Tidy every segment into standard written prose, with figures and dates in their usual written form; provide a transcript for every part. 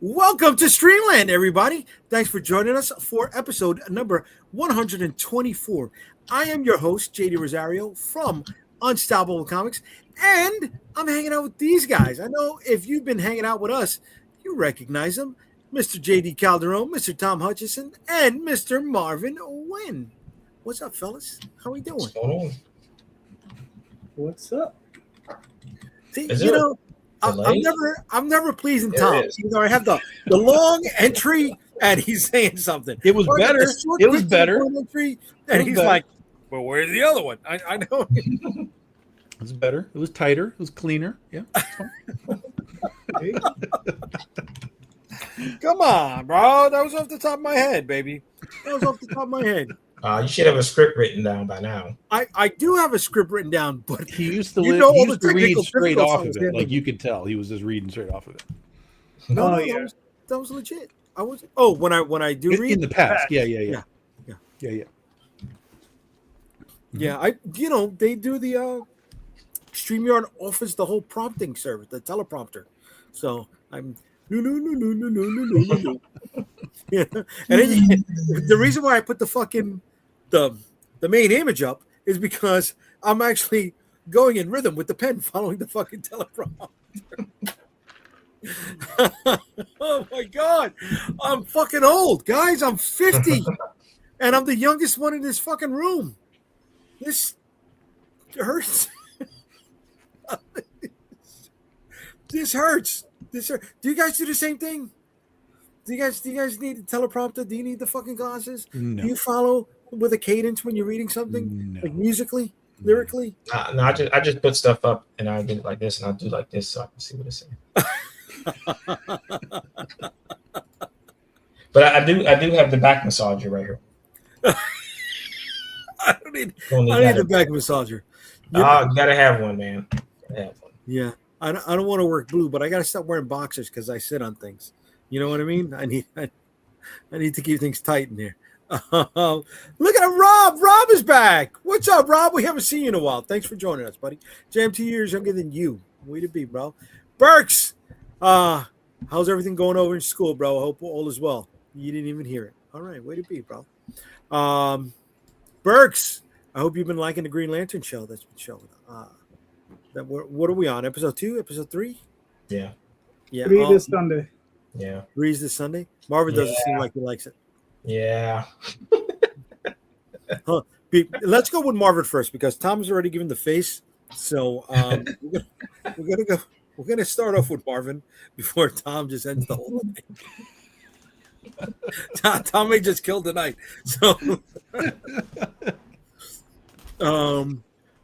Welcome to Streamland, everybody. Thanks for joining us for episode number 124. I am your host, JD Rosario from Unstoppable Comics, and I'm hanging out with these guys. I know if you've been hanging out with us, you recognize them. Mr. JD Calderon, Mr. Tom Hutchison, and Mr. Marvin Wynn. What's up, fellas? How we doing? What's going on? What's up? See, Is you there know, delay? I'm never pleasing There Tom. is. You know, I have the long entry, and he's saying something. It was Or I got better. the short, It was quick, better. to the point entry, and was he's better. like, "Well, where's the other one?" I know. It was better. It was tighter. It was cleaner. Yeah. Hey, Come on, bro. That was off the top of my head, baby. That was off the top of my head. You should have a script written down by now. I do have a script written down, but He used to, You know he all used the to read technical straight difficulties off I was of it. handling. Like you could tell, he was just reading straight off of it. no, Oh, no, yeah. that was legit. I was. Oh, when I do In read, the past. Past. Yeah. Yeah. Yeah. they do the StreamYard offers the whole prompting service, the teleprompter. So I'm no. Yeah. And then, the reason why I put the fucking the main image up is because I'm actually going in rhythm with the pen, following the fucking teleprompter. Oh my god, I'm fucking old, guys. I'm 50, and I'm the youngest one in this fucking room. This hurts. This hurts. This hurts. Do you guys do the same thing? Do you guys need a teleprompter? Do you need the fucking glasses? No. Do you follow with a cadence when you're reading something, No. like musically, lyrically? No, I just put stuff up and I did it like this and I do like this so I can see what it's saying. But I do have the back massager right here. I don't need Don't I need need the that. back massager. You gotta have one, man. Gotta have one. Yeah, I don't want to work blue, but I got to stop wearing boxers because I sit on things. You know what I mean? I need to keep things tight in here. Look at Rob. Rob is back. What's up, Rob? We haven't seen you in a while. Thanks for joining us, buddy. Jam 2 years younger than you. Way to be, bro. Burks, how's everything going over in school, bro? I hope all is well. You didn't even hear it. All right, way to be, bro. Burks, I hope you've been liking the Green Lantern show that's been showing. What are we on? Episode 2? Episode 3? Yeah. Yeah. read this Sunday. Yeah. Reads this Sunday. Marvin doesn't seem like he likes it. Yeah. Let's go with Marvin first because Tom's already given the face. So we're gonna start off with Marvin before Tom just ends the whole thing. Tom may just kill tonight. So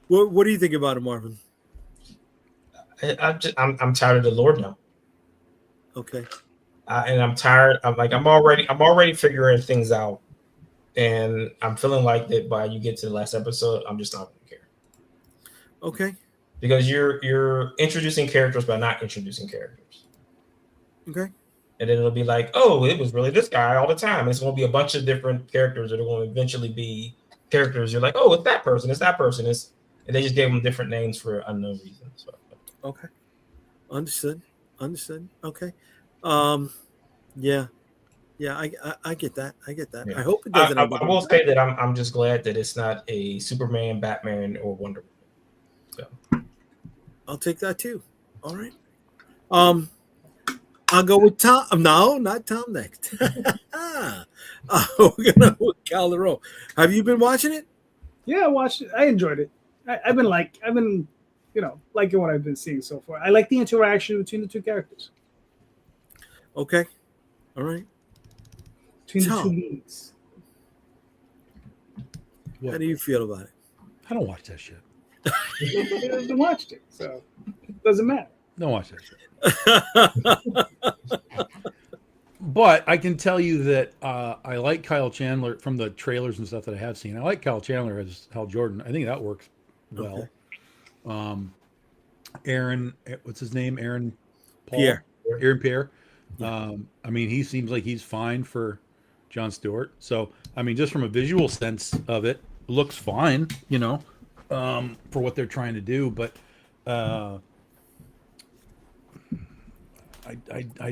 what do you think about it, Marvin? I'm tired of the Lord now. Okay. And I'm tired. I'm already figuring things out, and I'm feeling like that. By you get to the last episode, I'm just not going to care. Okay. Because you're introducing characters but not introducing characters, Okay. and then it'll be like, oh, it was really this guy all the time. And it's going to be a bunch of different characters that are going to eventually be characters. You're like, oh, it's that person. And they just gave them different names for unknown reasons. So. Okay. Understood. Okay. Yeah. I get that. Yeah. I hope it doesn't. I will say that I'm just glad that it's not a Superman, Batman, or Wonder Woman. So. I'll take that too. All right. I'll go with Tom. No, not Tom next. We're gonna go with Calderon. Have you been watching it? Yeah, I watched it. I enjoyed it. I've been liking what I've been seeing so far. I like the interaction between the two characters, Okay. All right. between the Tom. two leads. How do you feel about it? I don't watch that shit. I haven't watched it, so it doesn't matter. Don't watch that shit. But I can tell you that I like Kyle Chandler from the trailers and stuff that I have seen. I like Kyle Chandler as Hal Jordan. I think that works well. Okay. Aaron, what's his name? Aaron Paul? Pierre. Aaron Pierre. Yeah. I mean, he seems like he's fine for Jon Stewart. So, I mean, just from a visual sense of it, looks fine, for what they're trying to do. But I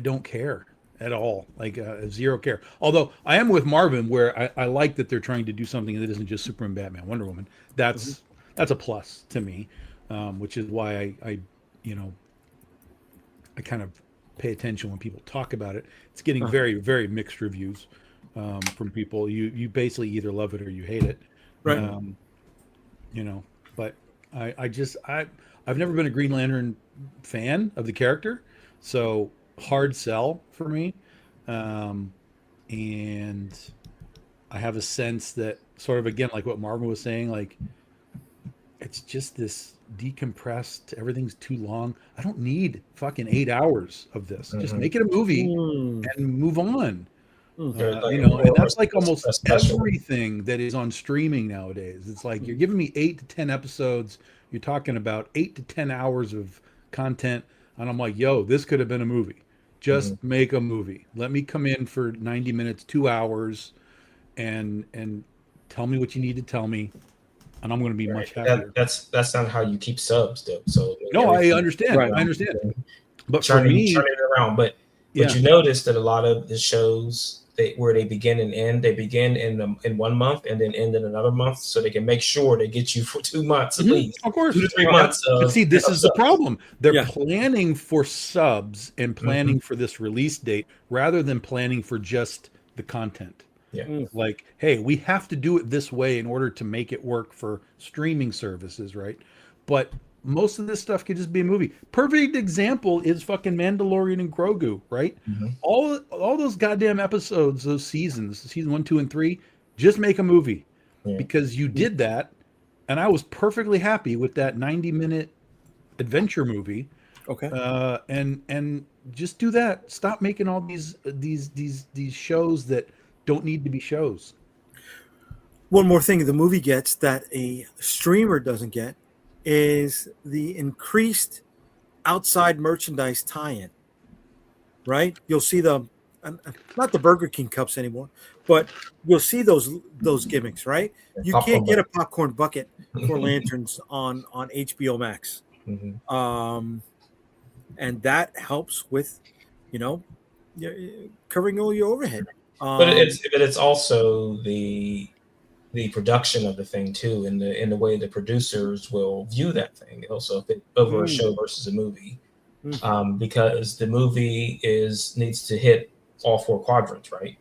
don't care. at all, like zero care. Although I am with Marvin, where I like that they're trying to do something that isn't just Superman, Batman, Wonder Woman. That's a plus to me, which is why I kind of pay attention when people talk about it. It's getting very, very mixed reviews from people. You basically either love it or you hate it, Right. But I've never been a Green Lantern fan of the character, so hard sell for me. And I have a sense that sort of, again, like what Marvin was saying, like it's just this decompressed, everything's too long. I don't need fucking 8 hours of this. Just make it a movie Mm. and move on. Like And that's like almost a special. everything that is on streaming nowadays. It's like you're giving me 8 to 10 episodes. You're talking about 8 to 10 hours of content, and I'm like, yo, this could have been a movie. Just make a movie. Let me come in for 90 minutes, 2 hours, and tell me what you need to tell me, and I'm going to be much happier. That's not how you keep subs, though. So No, I understand. Right. I understand. But for turning me, it around. But yeah. you notice that a lot of the shows where they begin and end, they begin in 1 month and then end in another month, so they can make sure they get you for 2 months at least, of course, 2 to 3 months. But see, this is the problem. They're Yeah. planning for subs and planning for this release date rather than planning for just the content. Yeah. Like, hey, we have to do it this way in order to make it work for streaming services, right? But most of this stuff could just be a movie. Perfect example is fucking Mandalorian and Grogu, right? All those goddamn episodes, those seasons, season 1, 2, and 3, just make a movie. Yeah. Because you did that, and I was perfectly happy with that 90-minute adventure movie. Okay. And just do that. Stop making all these shows that don't need to be shows. One more thing the movie gets that a streamer doesn't get is the increased outside merchandise tie-in. Right? You'll see not the Burger King cups anymore, but you'll see those gimmicks, right? You Popcorn can't get a popcorn bucket for Lanterns on HBO Max. And that helps with, covering all your overhead. But it's also the production of the thing too, in the way the producers will view that thing. Also, if it over a show versus a movie, because the movie needs to hit all 4 quadrants, right?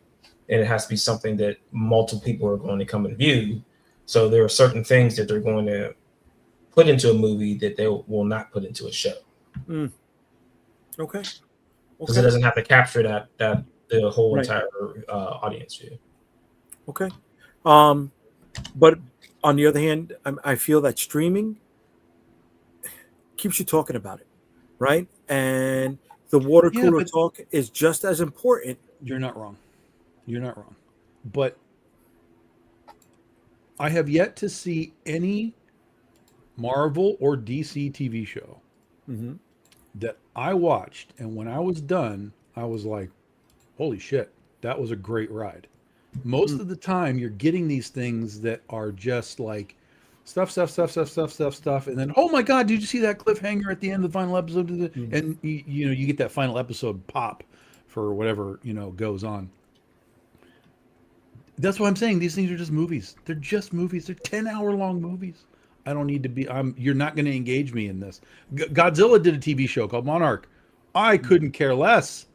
And it has to be something that multiple people are going to come and view. So there are certain things that they're going to put into a movie that they will not put into a show. Okay. Because it doesn't have to capture that the whole Right. entire audience view. Okay. But on the other hand, I feel that streaming keeps you talking about it, right? And the water Yeah, cooler but- talk is just as important. You're not wrong. You're not wrong. But I have yet to see any Marvel or DC TV show that I watched, and when I was done, I was like, holy shit, that was a great ride. Most of the time, you're getting these things that are just like stuff, and then, oh my God, did you see that cliffhanger at the end of the final episode? And you get that final episode pop for whatever goes on. That's why I'm saying these things are just movies. They're just movies. They're 10-hour-long movies. I don't need to be. You're not going to engage me in this. Godzilla did a TV show called Monarch. I couldn't care less.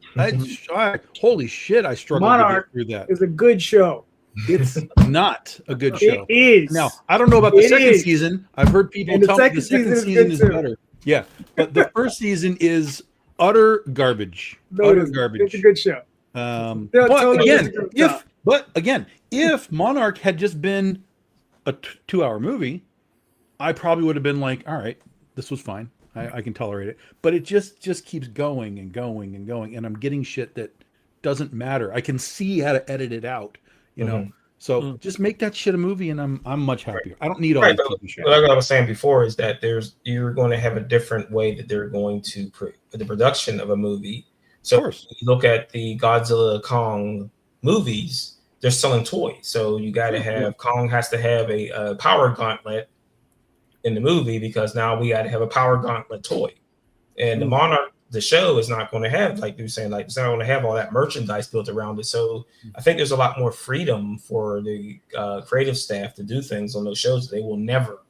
Holy shit! I struggled Monarch to get through that. It's a good show. It's not a good show. It is. Now, I don't know about the It second is. season. I've heard people And the tell me second the second season is season good is too. better. Yeah, but the first season is utter garbage. No, Utter it's garbage. a good show. But totally again, disagree with if Monarch had just been a 2-hour movie, I probably would have been like, all right, this was fine. I can tolerate it. But it just keeps going and going and going, and I'm getting shit that doesn't matter. I can see how to edit it out, So just make that shit a movie, and I'm much happier. I don't need all Right, these but TV shows. like I was saying before, is that you're going to have a different way that they're going to the production of a movie. So Of course. you look at the Godzilla Kong movies, they're selling toys. So you got to have Kong has to have a power gauntlet in the movie, because now we got to have a power gauntlet toy. And the Monarch the show is not going to have, like you're saying, like it's not going to have all that merchandise built around it. So I think there's a lot more freedom for the creative staff to do things on those shows they will never,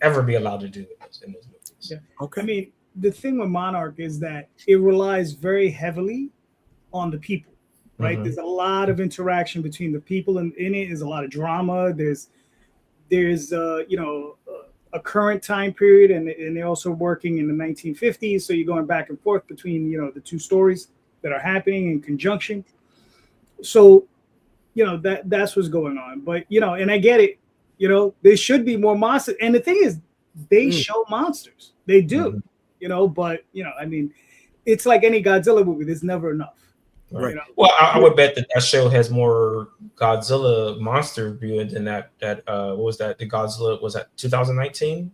ever be allowed to do in those movies. Yeah. Okay. I mean, the thing with Monarch is that it relies very heavily on the people, right? Mhm. There's a lot of interaction between the people, and in it is a lot of drama. There's a current time period, and they're also working in the 1950s, so you're going back and forth between the two stories that are happening in conjunction. So that's what's going on. But and I get it, there should be more monsters, and the thing is they show monsters, they do. But I mean, it's like any Godzilla movie, there's never enough. Right. Well, I would bet that show has more Godzilla monster viewing than that. What was that? The Godzilla, was that 2019?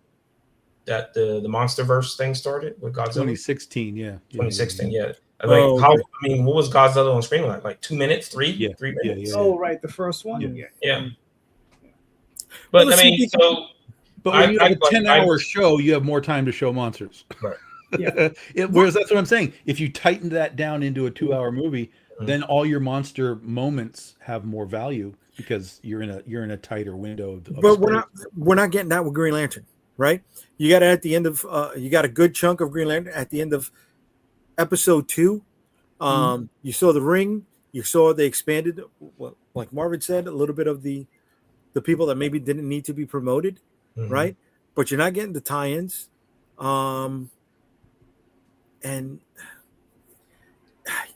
That the MonsterVerse thing started with Godzilla. 2016, yeah. 2016, yeah. Oh, Like what was Godzilla on screen like? Like 2 minutes, three minutes? Yeah. Oh, right, the first one. Yeah. But Well, I mean, so But when you have a I- 10-hour show, you have more time to show monsters. Right. Yeah. Whereas that's what I'm saying. If you tighten that down into a 2-hour movie, then all your monster moments have more value because you're in a tighter window. Of But story. we're not getting that with Green Lantern, right? You got it at the end of you got a good chunk of Green Lantern at the end of episode 2. You saw the ring, you saw they expanded, well, like Marvin said, a little bit of the people that maybe didn't need to be promoted, right? But you're not getting the tie-ins. And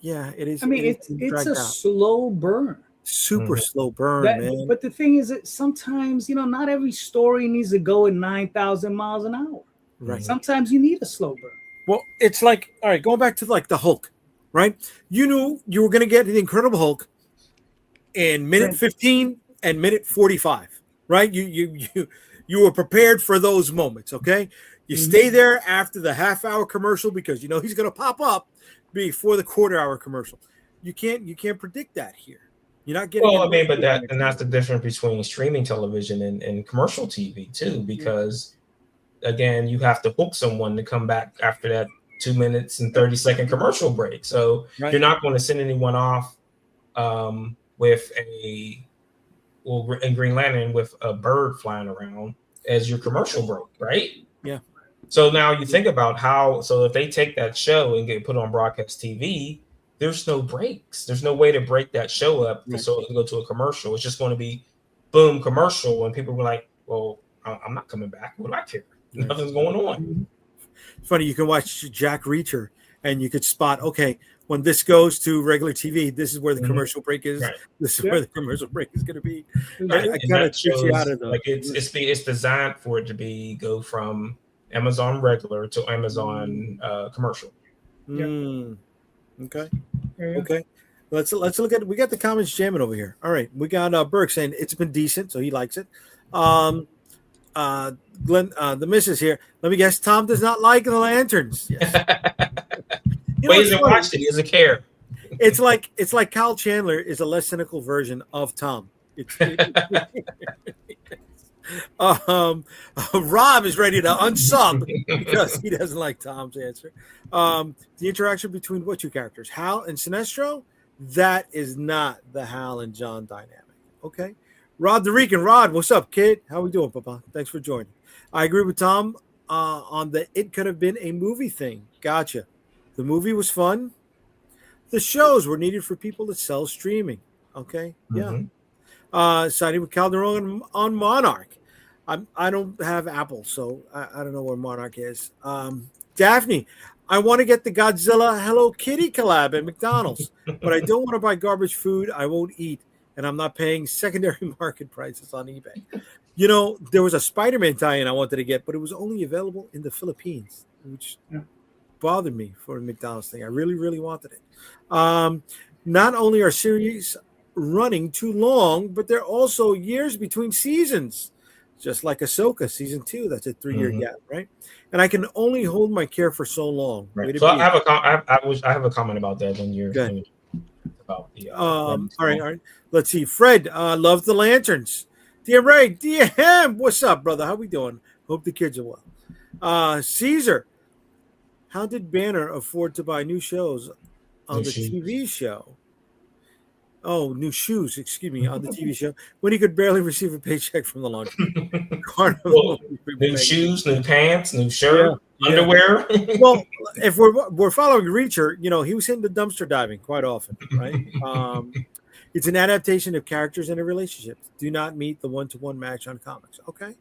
yeah, it is. I mean, it's dragged a out. slow burn. Super slow burn, man. But the thing is that sometimes, not every story needs to go at 9,000 miles an hour. Right. Sometimes you need a slow burn. Well, it's like, all right, going back to like the Hulk, right? You knew you were going to get the Incredible Hulk in minute 15 and minute 45, right? You were prepared for those moments, okay? You stay there after the half-hour commercial because he's going to pop up before the quarter-hour commercial. You can't predict that here. You're not getting. Well, I mean, but that's the difference between streaming television and commercial TV too, because again, you have to hook someone to come back after that 2 minutes and 30-second commercial break. So you're not going to send anyone off with in Green Lantern with a bird flying around as your commercial break, right? Yeah. So now you think about so if they take that show and get put on broadcast TV, there's no breaks. There's no way to break that show up so it can go to a commercial. It's just going to be boom commercial, and people were like, "Well, I'm not coming back. What do I care? Nothing's going on." It's funny. You can watch Jack Reacher, and you could spot. Okay, when this goes to regular TV, this is where the commercial break is. Right. This is where the commercial break is going to be. Right. I kind of trick you out of the. Like it's designed for it to go from Amazon regular to Amazon commercial. Okay. Okay. Let's look at. We got the comments jamming over here. All right, we got Burke saying it's been decent, so he likes it. Glenn, the missus here. Let me guess. Tom does not like the lanterns. Yes. But he hasn't watched it. He doesn't care. It's like Kyle Chandler is a less cynical version of Tom. Rob is ready to unsub because he doesn't like Tom's answer. The interaction between what two characters, Hal and Sinestro, that is not the Hal and John dynamic. Okay, Rod the Rican. Rod, what's up, kid? How we doing, Papa? Thanks for joining. I agree with Tom on the it could have been a movie thing. Gotcha. The movie was fun. The shows were needed for people to sell streaming. Okay, yeah. Siding with Calderon on Monarch. I don't have Apple, so I don't know where Monarch is. Daphne, I want to get the Godzilla Hello Kitty collab at McDonald's, but I don't want to buy garbage food I won't eat, and I'm not paying secondary market prices on eBay. There was a Spider-Man tie-in I wanted to get, but it was only available in the Philippines, which bothered me for a McDonald's thing. I really, really wanted it. Not only are series running too long, but there are also years between seasons. Just like Ahsoka season 2, that's a 3-year gap, right? And I can only hold my care for so long. Right. So I have a comment about that when you're about the. All right. Let's see. Fred loves the lanterns. DM Ray, DM, what's up, brother? How we doing? Hope the kids are well. Caesar, how did Banner afford to buy new shows on New the shoes. TV show? Oh, new shoes, excuse me, on the TV show when he could barely receive a paycheck from the laundry. Well, new shoes, new pants, new shirt, Yeah. underwear. Well, if we're following Reacher, he was into dumpster diving quite often, right? It's an adaptation of characters in a relationship. Do not meet the one-to-one match on comics. Okay.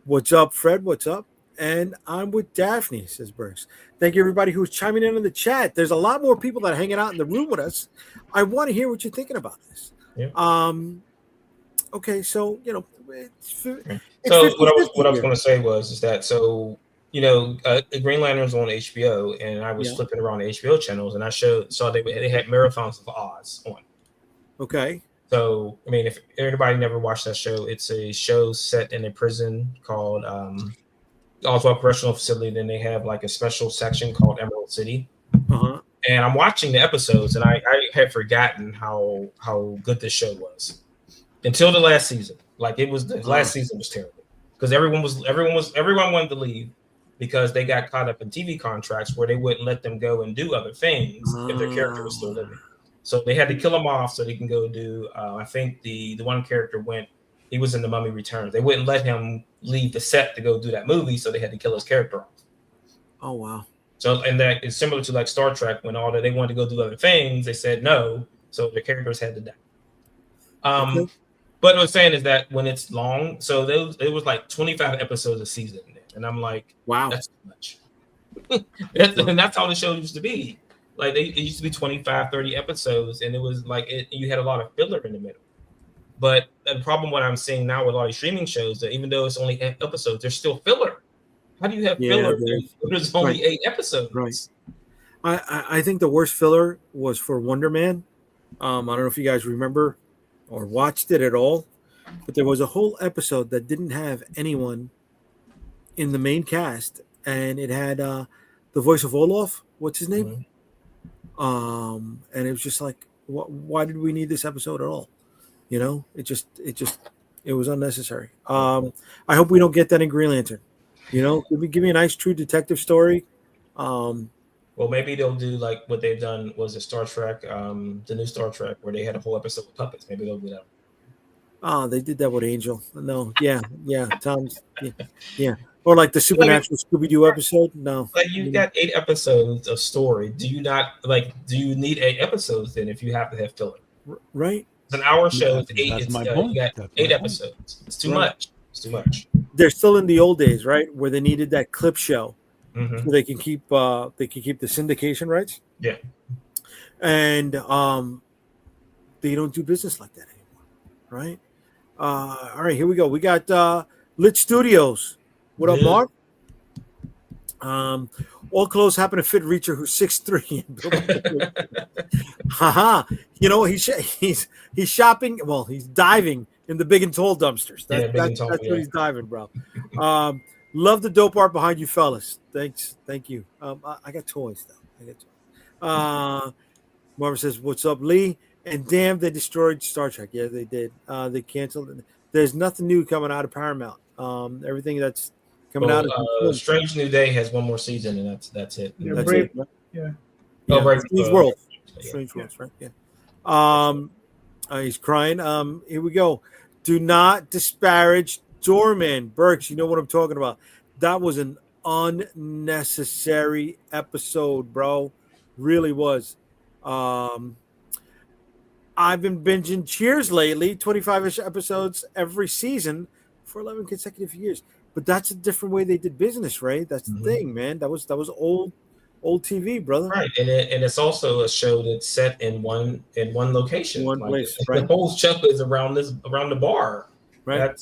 What's up, Fred? What's up? And I'm with Daphne, says Burks. Thank you, everybody who's chiming in the chat. There's a lot more people that are hanging out in the room with us. I want to hear what you're thinking about this. Yeah. Okay, so So what I was going to say is that Green Lantern's on HBO, and I was flipping around the HBO channels, and I saw they had Marathons of Oz on. Okay. So I mean, if everybody never watched that show, it's a show set in a prison called Oswald Correctional Facility. Then they have like a special section called Emerald City. Uh-huh. And I'm watching the episodes, and I had forgotten how good this show was until the last season. Like last season was terrible because everyone wanted to leave because they got caught up in TV contracts where they wouldn't let them go and do other things if their character was still living. So they had to kill him off so they can go do. I think the one character went. He was in The Mummy Returns. They wouldn't let him leave the set to go do that movie, so they had to kill his character off. Oh wow! So and that is similar to like Star Trek when they wanted to go do other things. They said no, so the characters had to die. Okay. But what I was saying is that when it's long, so it was like 25 episodes a season, and I'm like, wow, that's too much. And that's how the show used to be. Like it used to be 25, 30 episodes, and it was like you had a lot of filler in the middle. But the problem what I'm seeing now with a lot of streaming shows that even though it's only 8 episodes, there's still filler. How do you have filler? There's only 8 episodes. Right. I think the worst filler was for Wonder Man. I don't know if you guys remember or watched it at all, but there was a whole episode that didn't have anyone in the main cast, and it had the voice of Olaf. What's his name? Mm-hmm. And it was just like, why did we need this episode at all? It was unnecessary. I hope we don't get that in Green Lantern. Give me a nice true detective story. Well, maybe they'll do like what they've done was a Star Trek, the new Star Trek, where they had a whole episode with puppets. Maybe they'll do that. Oh, they did that with Angel. No, yeah, Tom's, yeah. Or like the Supernatural Scooby-Doo episode. No, like you've got 8 episodes of story. Do you need 8 episodes then if you have to have filler? Right. It's an hour show. It's 8. You got 8 episodes. It's too much. It's too much. They're still in the old days, right, where they needed that clip show, so they can keep the syndication rights. Yeah. And they don't do business like that anymore, right? All right, here we go. We got Lit Studios. What up, Mark? All clothes happen to fit Reacher, who's 6'3". Haha. He's shopping. Well, he's diving in the big and tall dumpsters. That's what he's diving, bro. Love the dope art behind you, fellas. Thanks. Thank you. I got toys, though. Marvin says, what's up, Lee? And damn, they destroyed Star Trek. Yeah, they did. They canceled it. There's nothing new coming out of Paramount. Everything that's coming out of Strange New Day has one more season, and that's it. Yeah, that's Brave, it, right? yeah. Strange World. Yeah. Strange Worlds, right? Yeah. He's crying. Here we go. Do not disparage Doorman. Burks, you know what I'm talking about. That was an unnecessary episode, bro. Really was. I've been binging Cheers lately, 25-ish episodes every season for 11 consecutive years. But that's a different way they did business, right? That's the thing, man. That was old TV, brother. Right, and it's also a show that's set in one location, one place. Right? The whole show is around the bar. Right.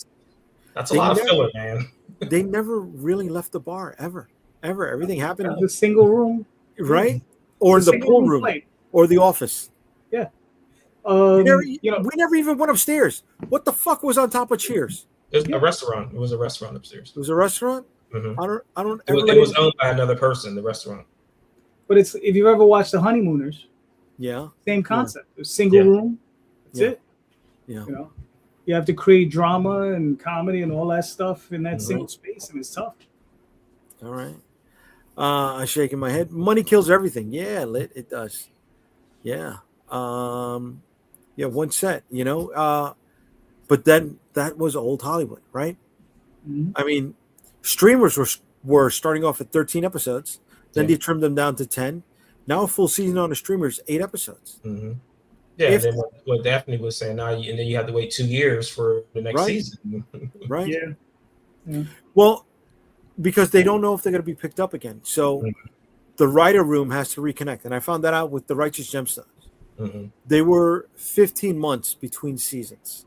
That's a lot of filler, man. They never really left the bar ever. Everything happened The single room, right, or in the pool room, or the office. Yeah. We never even went upstairs. What the fuck was on top of Cheers? It was a restaurant. It was a restaurant upstairs. It was a restaurant. Mm-hmm. I don't. It was owned by another person. The restaurant. But if you've ever watched The Honeymooners, same concept. A single room. That's it. Yeah. You have to create drama and comedy and all that stuff in that single space, and it's tough. All right. I'm shaking my head. Money kills everything. Yeah, lit. It does. Yeah. Yeah, one set, but then that was old Hollywood, right? Mhm. I mean, streamers were starting off at 13 episodes, then Yeah. they trimmed them down to 10. Now a full season on a streamer is 8 episodes. Mm-hmm. Yeah, If and then what Daphne was saying, and then you have to wait 2 years for the next Right. season. right? Yeah. Well, because they don't know if they're going to be picked up again. So Mhm. the writer room has to reconnect. And I found that out with the Righteous Gemstones. Mm-hmm. They were 15 months between seasons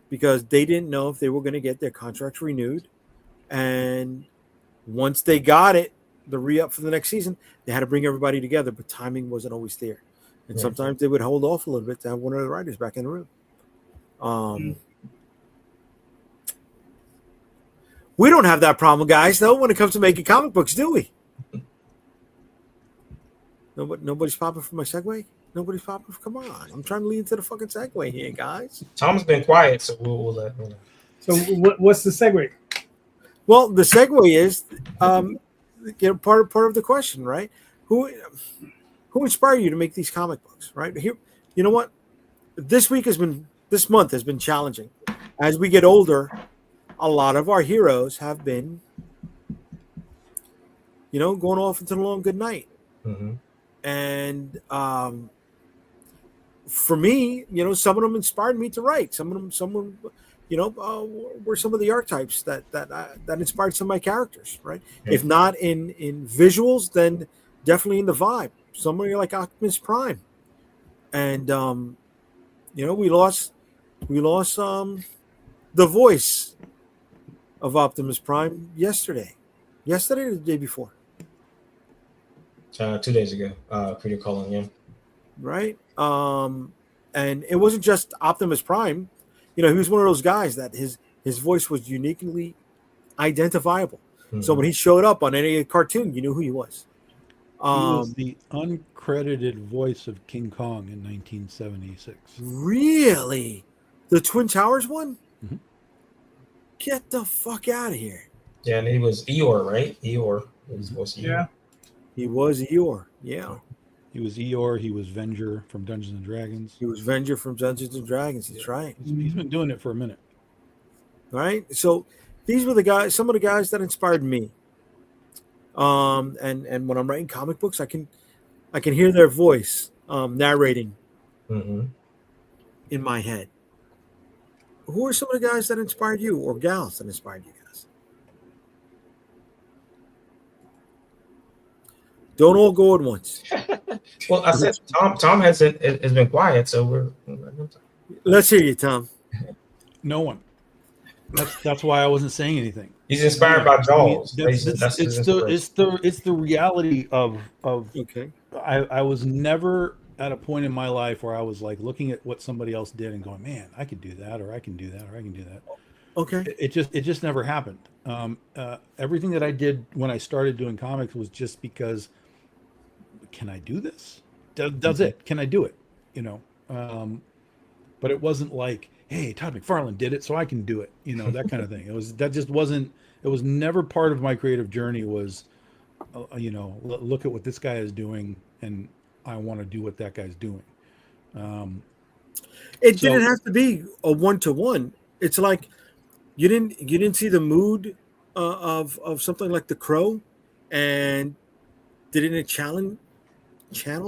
because they didn't know if they were going to get their contract renewed. And once they got it, the re-up for the next season, they had to bring everybody together, but timing wasn't always there. And Right. sometimes they would hold off a little bit to have one of the writers back in the room. We don't have that problem, guys, though, when it comes to making comic books, do we? Nobody's popping for my segue? Nobody's popping. Come on. I'm trying to lead into the fucking segue here, guys. Tom's been quiet, so we'll let him know. So what's the segue? Well, the segue is part of the question, right? Who inspired you to make these comic books, right? Here, you know what? This month has been challenging. As we get older, a lot of our heroes have been, going off into the long good night. Mm-hmm. And for me, some of them inspired me to write. Some were some of the archetypes that inspired some of my characters, right? Yeah. If not in visuals, then definitely in the vibe. Somebody like Optimus Prime, and we lost the voice of Optimus Prime yesterday or the day before. 2 days ago, Peter Cullen, yeah. Right? And it wasn't just Optimus Prime. He was one of those guys that his voice was uniquely identifiable. Mm-hmm. So when he showed up on any cartoon, you knew who he was. He was the uncredited voice of King Kong in 1976. Really? The Twin Towers one? Mhm. Get the fuck out of here. Yeah, and he was Eeyore, right? Eeyore. His voice Eeyore. Yeah. He was Eeyore. Yeah. He was Eeyore. He was Venger from Dungeons and Dragons. He was Venger from Dungeons and Dragons. That's right. He's been doing it for a minute. Right? So these were some of the guys that inspired me. And when I'm writing comic books, I can hear their voice narrating Mm-hmm. in my head. Who are some of the guys that inspired you, or gals that inspired you guys? Don't all go at once. Well, I said Tom has been quiet, so we're Let's hear you, Tom. No one. That's why I wasn't saying anything. he's inspired by Jaws. I mean, That's his inspiration. it's the reality of Okay. I was never at a point in my life where I was like looking at what somebody else did and going, man, I could do that, or I can do that, or I can do that. Okay. It just never happened. Everything that I did when I started doing comics was just because, can I do this? Does it? Can I do it? But it wasn't like, hey, Todd McFarlane did it, so I can do it. That kind of thing. It was never part of my creative journey. Was, look at what this guy is doing, and I want to do what that guy's doing. It didn't have to be a 1-to-1. It's like you didn't see the mood of something like The Crow, and didn't it channel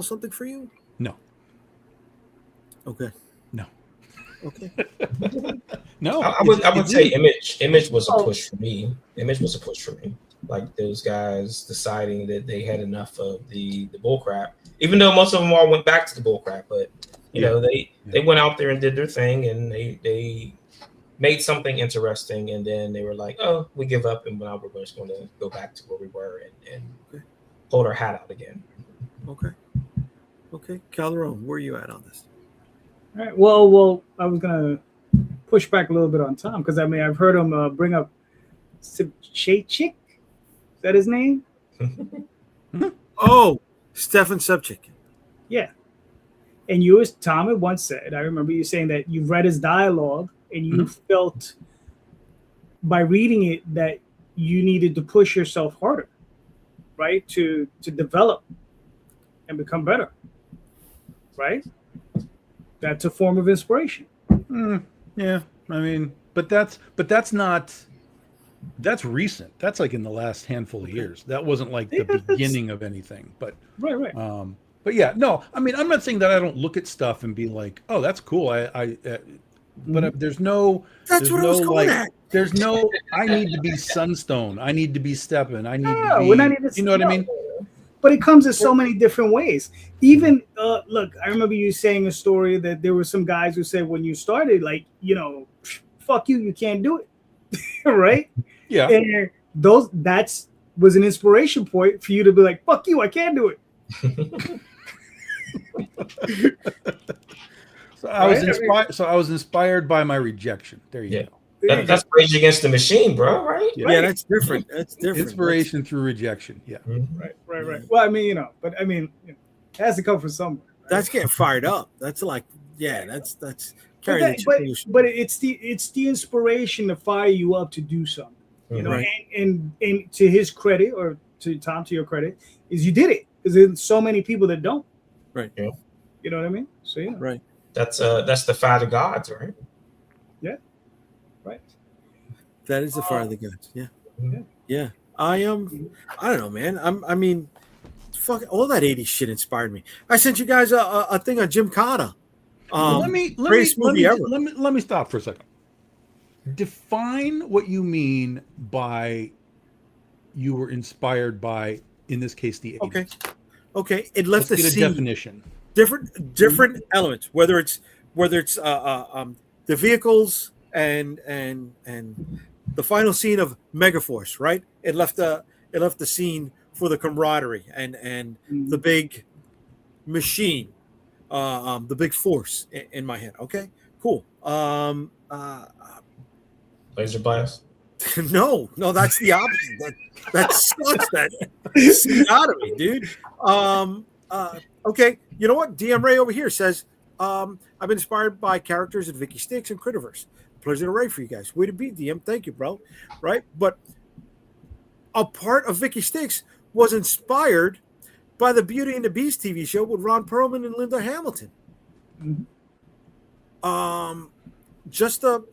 something for you? No. Okay. No. Okay. No. I would say Image was a push for me. Image was a push for me. Like those guys deciding that they had enough of the bull crap, even though most of them all went back to the bull crap, but they went out there and did their thing, and they made something interesting, and then they were like, oh, we give up, and now we're just going to go back to where we were and hold our hat out again. Okay. Calderon, where are you at on this? All right. Well, I was gonna push back a little bit on Tom because I've heard him bring up Subchachik. Is that his name? Oh, Stefan Subchik. Yeah. And you, as Tom had once said, I remember you saying that you read his dialogue and you felt by reading it that you needed to push yourself harder. right? To develop and become better, right? That's a form of inspiration. Yeah, I mean, but that's recent. That's like in the last handful of years. That wasn't like the Yeah, that's- beginning of anything. But Right. but yeah, no. I mean, I'm not saying that I don't look at stuff and be like, oh, that's cool. But there's no. That's there's what I no was going like. at. There's no. I need to be Sunstone. I need to be Steppen. I need Yeah, to be. we're not even. You know what I mean? But it comes in so many different ways. Even look, I remember you saying a story that there were some guys who said when you started, like, fuck you can't do it, right? Yeah. And that's was an inspiration point for you to be like, fuck you, I can't do it. So I was Right? inspired. So I was inspired by my rejection. There you Yeah. go. That's Rage Against the Machine, bro, right? Yeah, that's different. That's different. Inspiration through rejection. Yeah. Right. Well, I mean, but I mean, it has to come from somewhere. Right? That's getting fired up. That's like, yeah, that's carrying But, the but it's the inspiration to fire you up to do something. Right. And to his credit, or to Tom, to your credit, is you did it, because there's so many people that don't. Right. Yeah. You know what I mean? So yeah. Right. That's the fight of gods, right? Right. That is the fire of the gods. Yeah. Yeah. Yeah. I don't know, man. I mean, fuck, all that 80s shit inspired me. I sent you guys a thing on Jim Cotta. let me stop for a second. Define what you mean by you were inspired by, in this case, the 80s. Okay. It left Let's the get a scene definition. different elements, whether it's the vehicles and the final scene of Megaforce, right? It left the scene for the camaraderie and the big machine, the big force in my head. Okay, cool. Laser blast. No, that's the opposite. That sucks. That scene out of me, dude. Okay, you know what? DM Ray over here says, I've been inspired by characters in Vicky Sticks and Critterverse. Pleasure to write for you guys. Way to be, DM. Thank you, bro. Right? But a part of Vicky Sticks was inspired by the Beauty and the Beast TV show with Ron Perlman and Linda Hamilton. Just the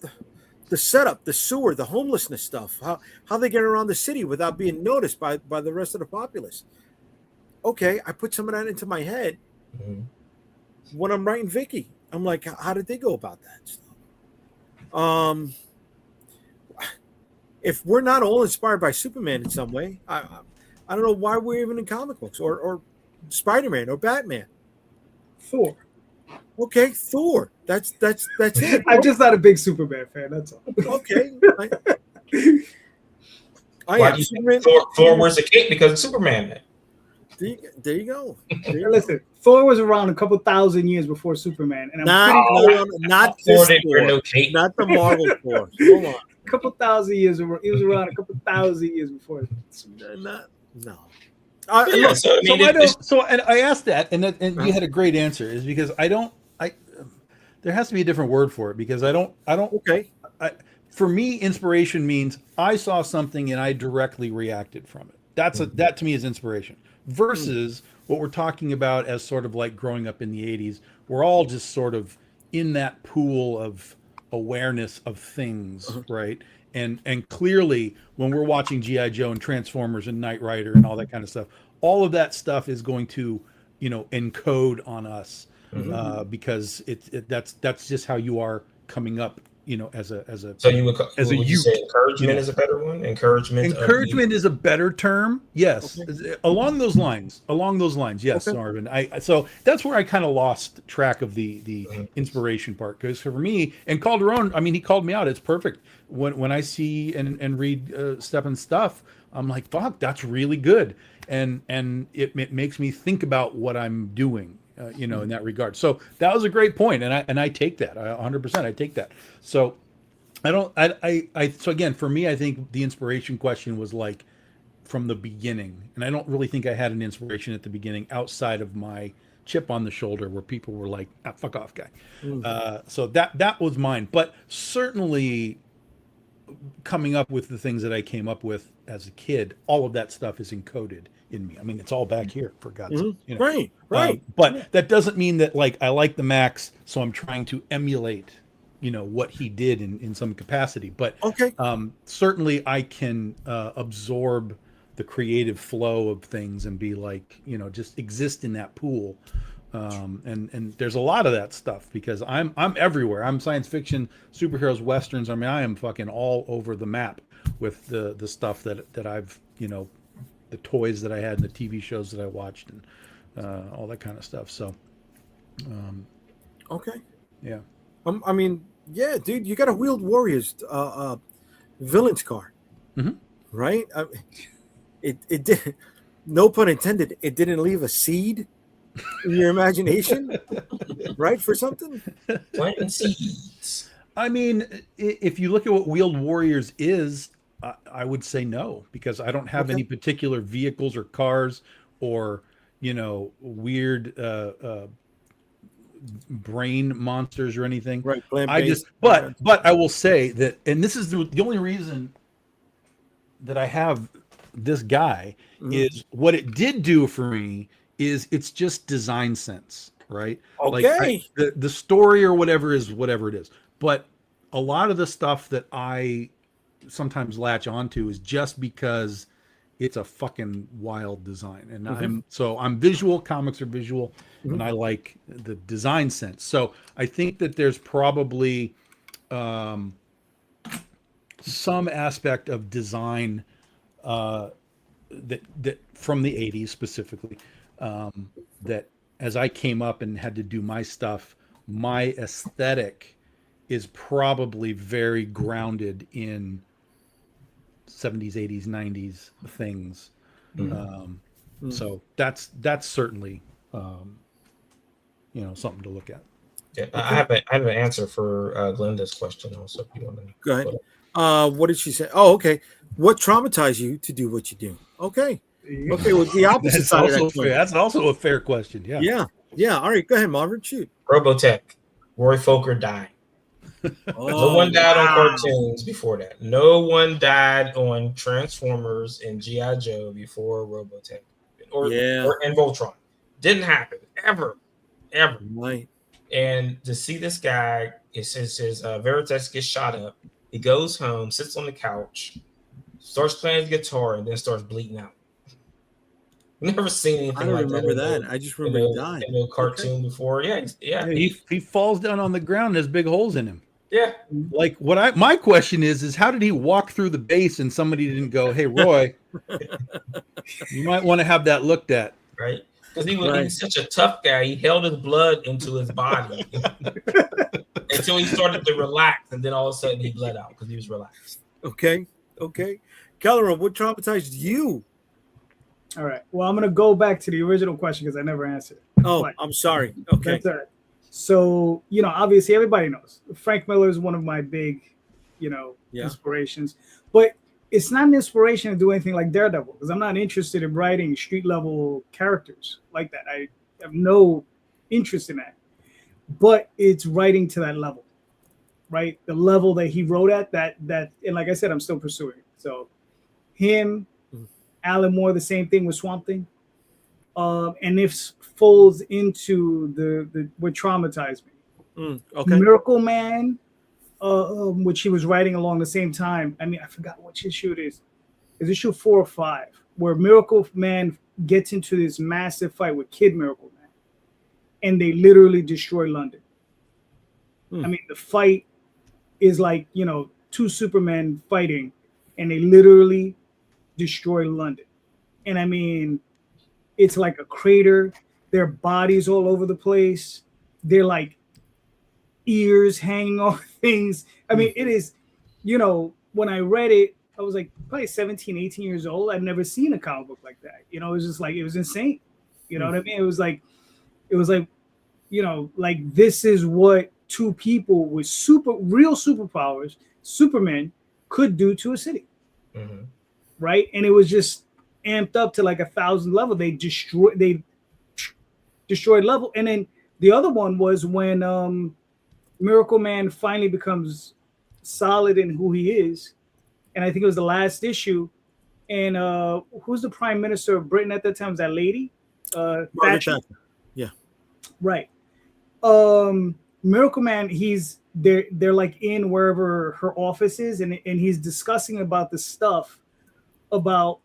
setup, the sewer, the homelessness stuff, how they get around the city without being noticed by the rest of the populace. Okay, I put some of that into my head when I'm writing Vicky. I'm like, how did they go about that stuff? If we're not all inspired by Superman in some way, I don't know why we're even in comic books or Spider-Man or Batman. Thor. Okay, Thor. That's it. I'm just not a big Superman fan. That's all. Okay. Why do you think Thor wears a cape? Because it's Superman, man. There you go. Listen, Thor was around a couple thousand years before Superman, and not Thor this didn't wear Thor, no cape. not the Marvel Thor. Hold on. a couple thousand years. He was around a couple thousand years before. No. Yeah, so, I mean, And I asked that, and you had a great answer. Is because there has to be a different word for it, because I don't. Okay. For me, inspiration means I saw something and I directly reacted from it. That to me is inspiration. Versus what we're talking about as sort of like growing up in the 80s. We're all just sort of in that pool of awareness of things, right? And clearly when we're watching G.I. Joe and Transformers and Knight Rider and all that kind of stuff, all of that stuff is going to, encode on us because that's just how you are coming up, as a so you would you say encouragement Yeah. is a better one? Encouragement is a better term. Yes. Okay. Along those lines. Yes, Okay. Marvin. So that's where I kind of lost track of the inspiration part, because for me, and Calderon, I mean, he called me out. It's perfect. When I see and read Steppen's stuff, I'm like, fuck, that's really good. And it makes me think about what I'm doing. In that regard. So that was a great point, and I take that. 100% I take that. So so again, for me, I think the inspiration question was like from the beginning, and I don't really think I had an inspiration at the beginning outside of my chip on the shoulder where people were like, fuck off, guy. So that was mine. But certainly coming up with the things that I came up with as a kid, all of that stuff is encoded in me. I mean, it's all back here for God's sake. You know? Right, right. But that doesn't mean that like I like the Max, so I'm trying to emulate, what he did in some capacity. But Okay. certainly I can absorb the creative flow of things and be like, just exist in that pool. And there's a lot of that stuff because I'm everywhere. I'm science fiction, superheroes, westerns. I mean, I am fucking all over the map with the stuff that I've, the toys that I had and the TV shows that I watched and all that kind of stuff. So, Okay. yeah. I mean, yeah, dude, you got a Wheeled Warriors villain's card, right? It did, no pun intended. It didn't leave a seed in your imagination, right? For something. Planting seeds. I mean, if you look at what Wheeled Warriors is, I would say no, because I don't have any particular vehicles or cars or, weird brain monsters or anything. Right. But I will say that, and this is the only reason that I have this guy is what it did do for me is it's just design sense, right? Okay. Like the story or whatever is whatever it is. But a lot of the stuff that I sometimes latch onto is just because it's a fucking wild design. And I'm visual, comics are visual, and I like the design sense. So I think that there's probably some aspect of design that from the 80s specifically, that as I came up and had to do my stuff, my aesthetic is probably very grounded in 70s, 80s, 90s things. So that's certainly something to look at. Yeah, I have an answer for Glenda's question also. If you want to go ahead. What did she say? Oh, okay. What traumatized you to do what you do? Okay. Okay, well, the opposite side of that coin. That's also a fair question. Yeah. Yeah. All right, go ahead, Marvin. Shoot. Robotech. Roy Fokker died. No one died on cartoons before that. No one died on Transformers and G.I. Joe before Robotech or and Voltron. Didn't happen ever. Right. And to see this guy, it says his Veritas gets shot up. He goes home, sits on the couch, starts playing his guitar, and then starts bleeding out. Never seen anything I don't like remember that. I just remember he died. In a cartoon before. Yeah. He falls down on the ground and there's big holes in him. Yeah. Like my question is how did he walk through the base and somebody didn't go, "Hey, Roy, you might want to have that looked at." Right. Because he was such a tough guy. He held his blood into his body until he started to relax, and then all of a sudden he bled out because he was relaxed. Okay. Kelleron, what traumatized you? All right. Well, I'm going to go back to the original question because I never answered. Oh, I'm sorry. Okay. That's all right. So, obviously everybody knows Frank Miller is one of my big, inspirations. But it's not an inspiration to do anything like Daredevil because I'm not interested in writing street level characters like that. I have no interest in that. But it's writing to that level, right? The level that he wrote at that, and like I said, I'm still pursuing it. So him, Alan Moore, the same thing with Swamp Thing. And this folds into the what traumatized me. Okay. Miracle Man, which he was writing along the same time. I mean, I forgot which issue it is. It's issue 4 or 5, where Miracle Man gets into this massive fight with Kid Miracle Man, and they literally destroy London. I mean, the fight is like, two Supermen fighting, and they literally destroy London. And I mean, it's like a crater. Their bodies all over the place. They're like ears hanging off things. I mean, it is, when I read it, I was like probably 17, 18 years old. I'd never seen a comic book like that. It was just like, it was insane. You know what I mean? It was like, like this is what two people with real superpowers, Supermen, could do to a city. Right? And it was just amped up to like 1,000 level. They destroyed level. And then the other one was when Miracle Man finally becomes solid in who he is. And I think it was the last issue. and who's the prime minister of Britain at that time? Was that lady? Margaret Thatcher. Thatcher. Yeah. Right. Miracle Man, they're like in wherever her office is, and he's discussing about the stuff about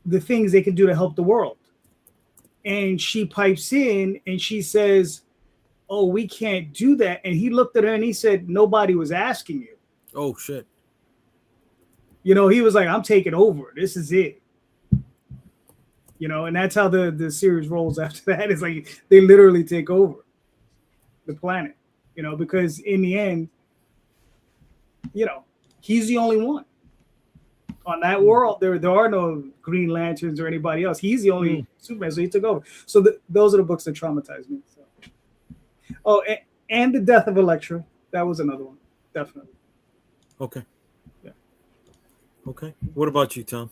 the things they can do to help the world. And she pipes in and she says, "Oh, we can't do that." And he looked at her and he said, "Nobody was asking you." Oh shit. You know, he was like, "I'm taking over. This is it." You know, and that's how the series rolls after that. It's like they literally take over the planet, you know, because in the end, you know, he's the only one. On that world, there are no Green Lanterns or anybody else. He's the only Superman, so he took over. So those are the books that traumatized me. So. Oh, and the death of Elektra. That was another one, definitely. Okay. Yeah. Okay. What about you, Tom?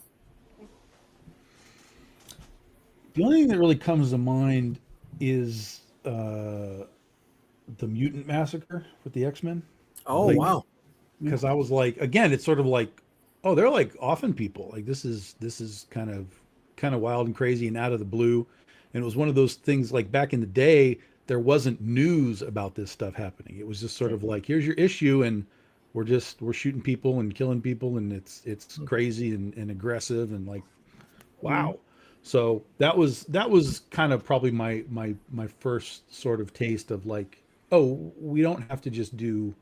The only thing that really comes to mind is the Mutant Massacre with the X-Men. Oh Like- wow. Because I was like, again, it's sort of like, oh, they're like often people. Like this is kind of wild and crazy and out of the blue. And it was one of those things like back in the day, there wasn't news about this stuff happening. It was just sort of like, here's your issue, and we're shooting people and killing people, and it's crazy and aggressive and like, wow. So that was kind of probably my first sort of taste of like, oh, we don't have to just do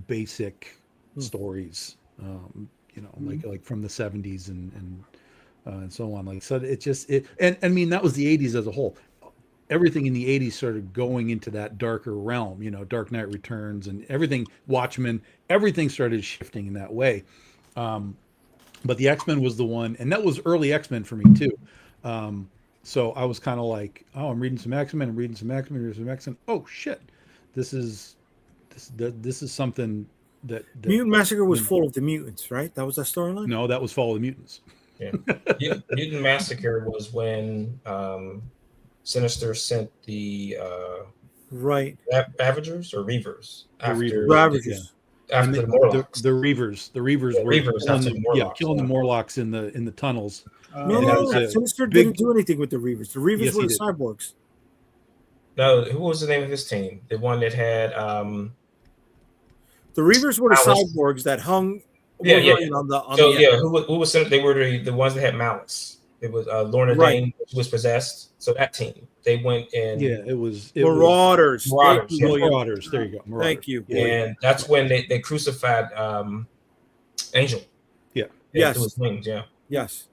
basic stories, like from the 70s and so on. Like, so and I mean, that was the 80s as a whole. Everything in the 80s started going into that darker realm, Dark Knight Returns and everything, Watchmen, everything started shifting in that way. But the X-Men was the one, and that was early X-Men for me too. So I was kind of like, oh, I'm reading some X-Men. Oh shit, this is something that Mutant Massacre was full of the mutants, right? That was that storyline? No, that was Fall of the Mutants. Yeah. Mutant Massacre was when Sinister sent the Right. Ravagers or Reavers after Ravagers. after the Morlocks. The Reavers. The Reavers were Reavers after the Morlocks, killing the Morlocks in the tunnels. No, And that was a Sinister big- didn't do anything with the Reavers. The Reavers Yes, were he the did. cyborgs. No, who was the name of his team? The one that had The Reavers were the Malice. cyborgs that hung Yeah, yeah. Wolverine on the so the yeah, who was sent? They were the ones that had Malice. It was Lorna Right. Dane was possessed. So that team, they went in. Yeah, it was Marauders. Marauders, Thank you, William. Marauders. There you go. Marauders. Thank you. And that's when they crucified Angel. Yeah. Yes. Through his wings, yeah. Yes.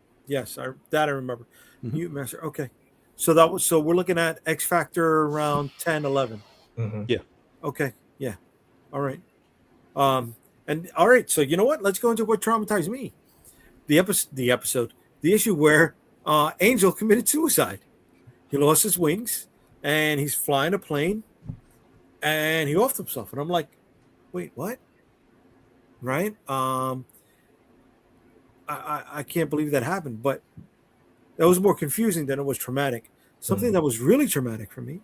I remember. Mhm. Mutant Massacre. Okay. So we're looking at X Factor around 10, 11. Mm-hmm. Okay. Yeah. All right. And all right. So you know what? Let's go into what traumatized me. The issue where Angel committed suicide. He lost his wings and he's flying a plane and he offed himself. And I'm like, wait, what? Right? I can't believe that happened, but that was more confusing than it was traumatic. Something that was really traumatic for me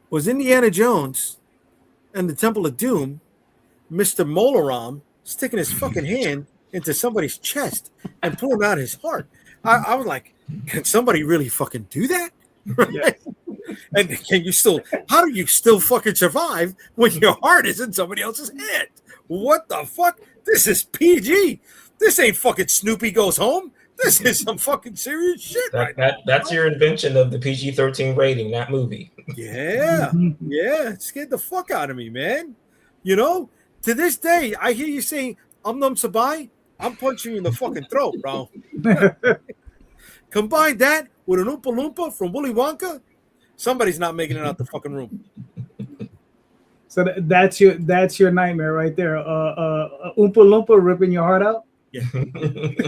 was Indiana Jones and the Temple of Doom, Mr. Molaram sticking his fucking hand into somebody's chest and pulling out his heart. I was like, can somebody really fucking do that? Yeah. And how do you still fucking survive when your heart is in somebody else's head? What the fuck? This is PG. This ain't fucking Snoopy Goes Home. This is some fucking serious shit right now. That's your invention of the PG-13 rating, that movie. Yeah. Yeah. It scared the fuck out of me, man. To this day, I hear you saying, Num Sabai, I'm punching you in the fucking throat, bro. Combine that with an Oompa Loompa from Willy Wonka, somebody's not making it out the fucking room. So that's your nightmare right there. Oompa Loompa ripping your heart out.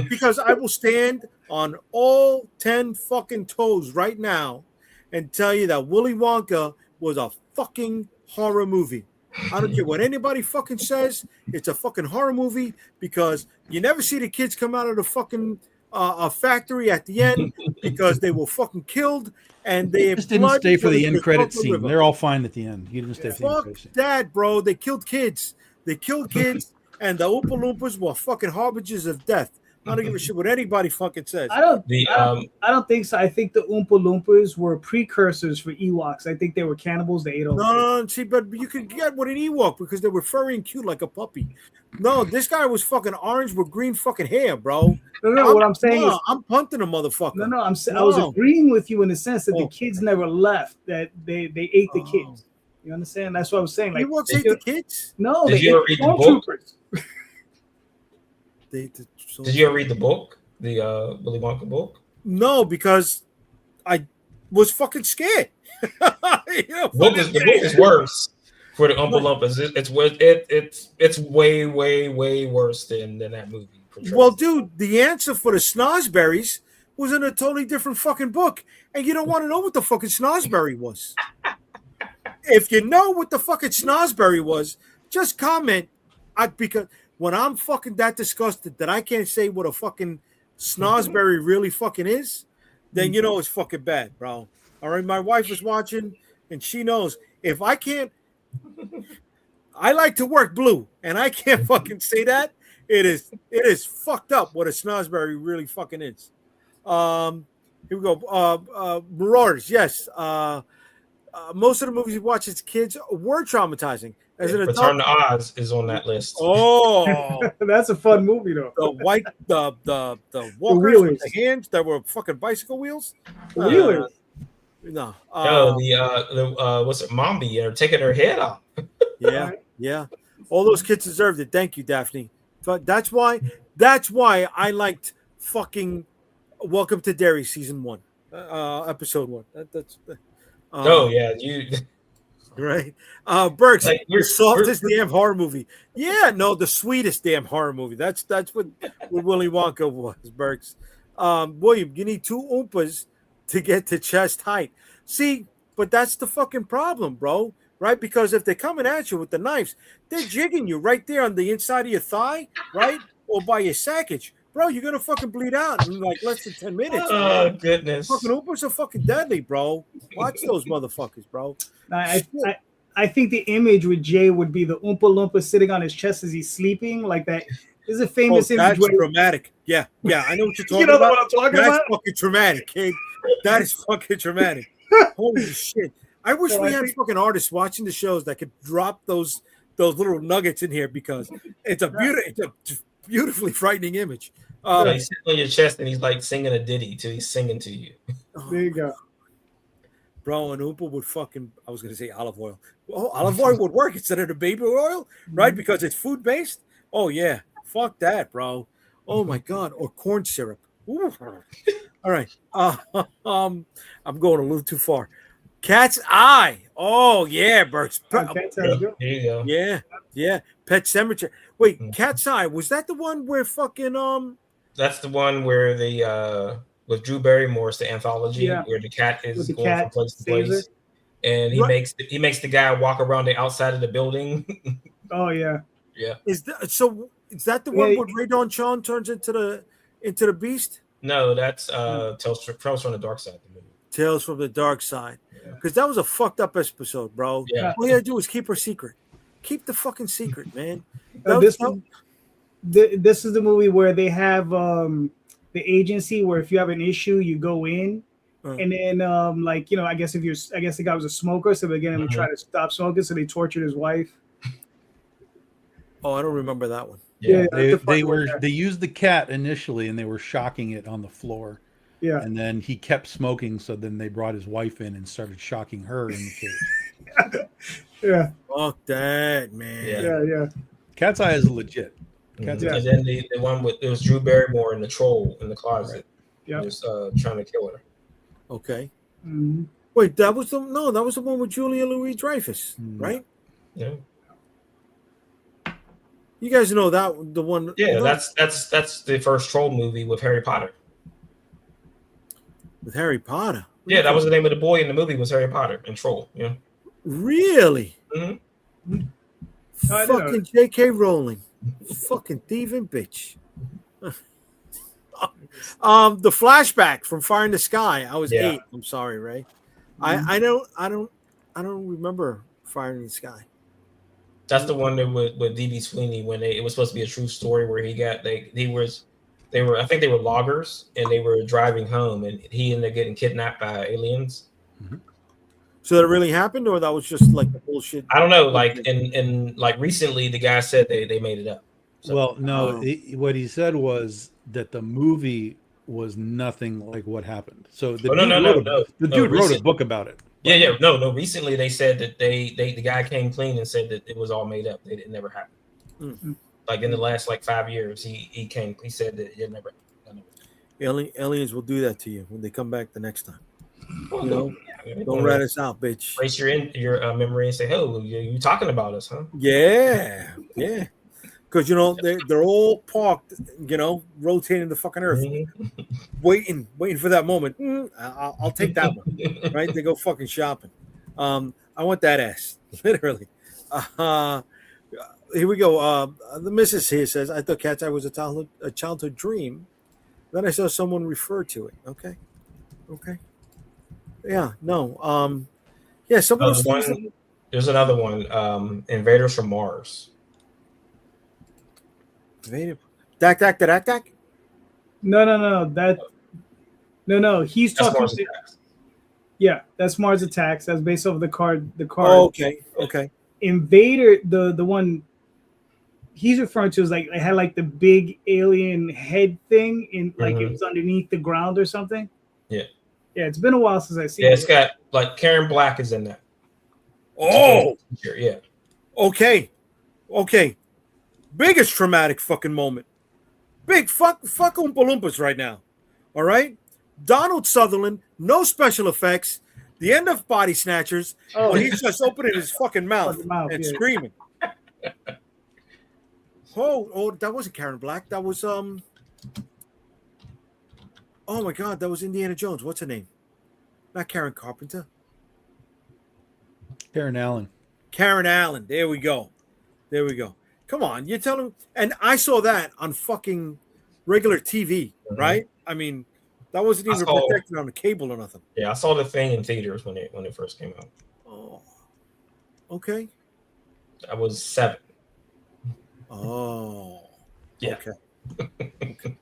Because I will stand on all 10 fucking toes right now and tell you that Willy Wonka was a fucking horror movie. I don't care what anybody fucking says. It's a fucking horror movie because you never see the kids come out of the fucking factory at the end because they were fucking killed and they Just didn't stay for the end credit scene. They're all fine at the end. You didn't stay for the end Fuck credit scene. that, bro. They killed kids. and the Oompa Loompas were fucking harbingers of death. I don't give a shit what anybody fucking says. I don't. The I don't think so. I think the Oompa Loompas were precursors for Ewoks. I think they were cannibals. They ate all. No, see, but you could get with an Ewok because they were furry and cute like a puppy. No, this guy was fucking orange with green fucking hair, bro. No. What I'm saying is, I'm punting a motherfucker. no. I was agreeing with you in the sense that the kids never left. That they ate the kids. You understand? That's what I was saying. Like Ewoks ate the kids. No, Did they you ever ate read the book? stormtroopers. Did you ever read the book, the Willy Wonka book? No, because I was fucking scared. The book is worse for the Oompa Loompas. It's way worse than that movie. portrays. Well, dude, the answer for the Snozberries was in a totally different fucking book, and you don't want to know what the fucking Snozberry was. If you know what the fucking Snozberry was, just comment. Because when I'm fucking that disgusted that I can't say what a fucking Snozberry really fucking is, then you know it's fucking bad, bro. All right, my wife is watching, and she knows if I can't. I like to work blue, and I can't fucking say that. It is fucked up what a Snozberry really fucking is. Here we go. Marauders, yes. Most of the movies we watch as kids were traumatizing. As an adult, Return to Oz is on that list. oh, That's a fun movie though. the walkers with the hands that were fucking bicycle wheels. Wheelers. No. The what's it, Mombi? They're taking her head off. Yeah. All those kids deserved it. Thank you, Daphne. But that's why I liked fucking Welcome to Derry season 1, episode 1. That's Oh yeah, you right. Burks, Like, the softest damn horror movie. Yeah, no, the sweetest damn horror movie. That's what Willy Wonka was, Burks. William, you need 2 Oompas to get to chest height. See, but that's the fucking problem, bro. Right? Because if they're coming at you with the knives, they're jigging you right there on the inside of your thigh, right? Or by your sackage. Bro, you're gonna fucking bleed out in like less than 10 minutes. oh goodness. Fucking Oompas are fucking deadly, bro. Watch those motherfuckers, bro. I think the image with Jay would be the Oompa Loompa sitting on his chest as he's sleeping, like that. There's a famous image. That's Where, traumatic. Yeah, I know what you're talking you know about. what I'm talking That's about? fucking traumatic, kid. That is fucking traumatic. Holy shit. I wish So we I had think- fucking artists watching the shows that could drop those little nuggets in here because it's a beautifully frightening image. He's sitting on your chest and he's like singing a ditty till he's singing to you. There you go. Bro, an Oompa would fucking, I was going to say olive oil. Oh, olive oil would work instead of the baby oil, right? Because it's food based. Oh, yeah. Fuck that, bro. Oh, my God. Or corn syrup. Ooh. All right. I'm going a little too far. Cat's Eye. Oh, yeah, Burks. Okay, sounds good. There you go. Yeah. Pet Cemetery. Wait, Mhm. Cat's Eye. Was that the one where fucking That's the one where the with Drew Barrymore's the anthology Yeah. where the cat is With the going cat from place to saves place, and he Right. makes the guy walk around the outside of the building. Oh yeah. is that the Yeah, one you- where Ray Don Chon turns into the beast? No, that's Tales from the Dark Side. The movie. Tales from the Dark Side. Yeah. Because that was a fucked up episode, bro. Yeah. All you gotta do is keep her secret. Keep the fucking secret, man. This is the movie where they have the agency where if you have an issue, you go in, and then like I guess the guy was a smoker, so they get him to try to stop smoking, so they tortured his wife. Oh, I don't remember that one. Yeah. They used the cat initially and they were shocking it on the floor. Yeah. And then he kept smoking, so then they brought his wife in and started shocking her in the cage. Yeah. Fuck that, man. Yeah. Yeah. Cat's Eye is legit. Cat's Yeah. And then the one with it was Drew Barrymore and the troll in the closet. Yeah. Just trying to kill her. Okay. Mhm. Wait, that was the one with Julia Louis-Dreyfus, right? Yeah. You guys know that the one. Yeah, no, that's the first troll movie with Harry Potter. with Harry Potter. Yeah, that was the name of the boy in the movie was Harry Potter and Troll. Yeah. Really? Mhm. I didn't know. Fucking J.K. Rowling. Fucking thieving bitch. The flashback from Fire in the Sky. I was Yeah. 8. I'm sorry, Ray. I don't remember Fire in the Sky. That's the one that with DB Sweeney when it was supposed to be a true story where they were I think they were loggers and they were driving home and he ended up getting kidnapped by aliens. So that really happened, or that was just like bullshit? I don't know. Like and like recently, the guy said they made it up. So, Well, no, Oh. what he said was that the movie was nothing like what happened. So the Oh, no, dude, no, wrote, no, a, the no, dude wrote a recent- book about it. yeah. No. Recently, they said that the guy came clean and said that it was all made up. It never happened. Mm. Like in the last like 5 years, he said that it never. Aliens will do that to you when they come back the next time. Well, You know, yeah, don't rat us out, bitch. erase your memory and say, "Oh, you talking about us, huh?" Yeah, yeah. Because you know they're all parked, you know, rotating the fucking earth, waiting for that moment. I'll take that one, right? They go fucking shopping. I want that ass, literally. Here we go. The missus here says, "I thought Cat's Eye was a childhood dream. Then I saw someone refer to it." Okay. Yeah. No. Yeah. Some of those things. There's another one. Invaders from Mars. Dak. No. He's That's talking. Mars Attacks. Yeah, that's Mars Attacks. That's based off the card. The card. Oh, okay. Invader, the one he's referring to is like it had like the big alien head thing in like it was underneath the ground or something. Yeah. Yeah, it's been a while since I've seen Yeah, it. it's got like Karen Black is in that. Oh, Sure, yeah. okay. Biggest traumatic fucking moment. Big fuck Oompa Loompas right now. All right? Donald Sutherland, no special effects. The end of Body Snatchers. Oh, When he's just opening his fucking mouth and yeah. screaming. Oh, that wasn't Karen Black. That was oh my god, that was Indiana Jones. What's her name? Not Karen Carpenter. Karen Allen. Karen Allen. There we go. Come on, you're telling. And I saw that on fucking regular TV, right? I mean, that wasn't even protected on the cable or nothing. Yeah, I saw the thing in theaters when it first came out. Oh, okay. I was 7. Oh, Yeah. Okay.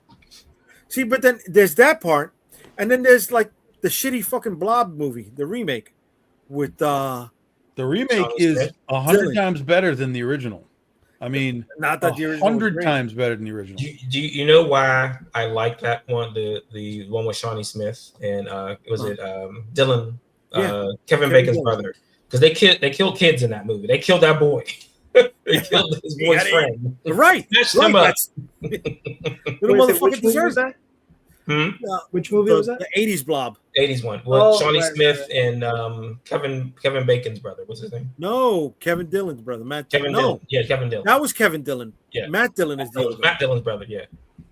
See, but then there's that part, and then there's like the shitty fucking Blob movie, the remake, with The remake Sounds is good. 100 times better than the original. I mean, not that the original was 100 great. times better than the original. Do you know why I like that one? The one with Shawnee Smith and Dylan, Kevin Bacon's Dillon. brother, because they killed kids in that movie. They killed that boy. They killed his boy's friend. Right. Snatched Right. him up. That's, little Wait, motherfucker which movie was deserves that? Hmm? Which movie was that? The 80s Blob. 80s one with Oh, Shawnee right, Smith right. and Kevin Bacon's brother. What's his name? No, Kevin Dillon's brother. Matt Kevin No, Dillon. Yeah, Kevin Dillon. that was Kevin Dillon. Yeah. Matt Dillon is the That other was one. Matt Dillon's brother. Yeah.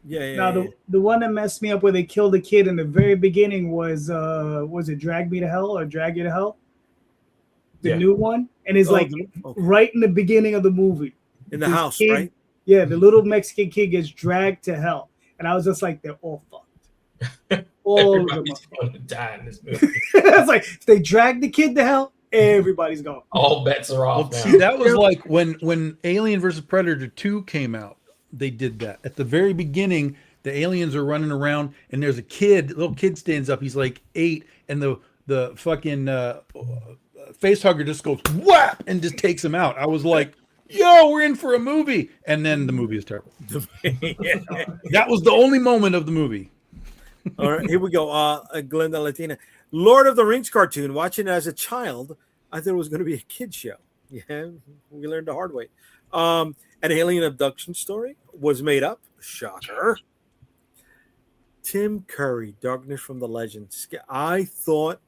Yeah. Now the one that messed me up where they killed the kid in the very beginning was it Drag Me to Hell or Drag You to Hell? The Yeah. new one, and it's like okay. right in the beginning of the movie. In the this house, kid- right? Yeah, the little Mexican kid gets dragged to hell, and I was just like, they're all fucked. All of them. Everybody's going to die in this movie. It's like if they drag the kid to hell, everybody's gone. All bets are Well, off now. see, that was like when Alien versus Predator 2 came out. They did that at the very beginning. The aliens are running around, and there's a little kid stands up. He's like 8, and the fucking face hugger just goes whap and just takes him out. I was like, "Yo, we're in for a movie!" And then the movie is terrible. That was the only moment of the movie. All right, here we go. Glenda Latina. Lord of the Rings cartoon. Watching it as a child, I thought it was going to be a kid show. Yeah, we learned the hard way. An alien abduction story was made up. Shocker. Tim Curry, Darkness from the Legends. I thought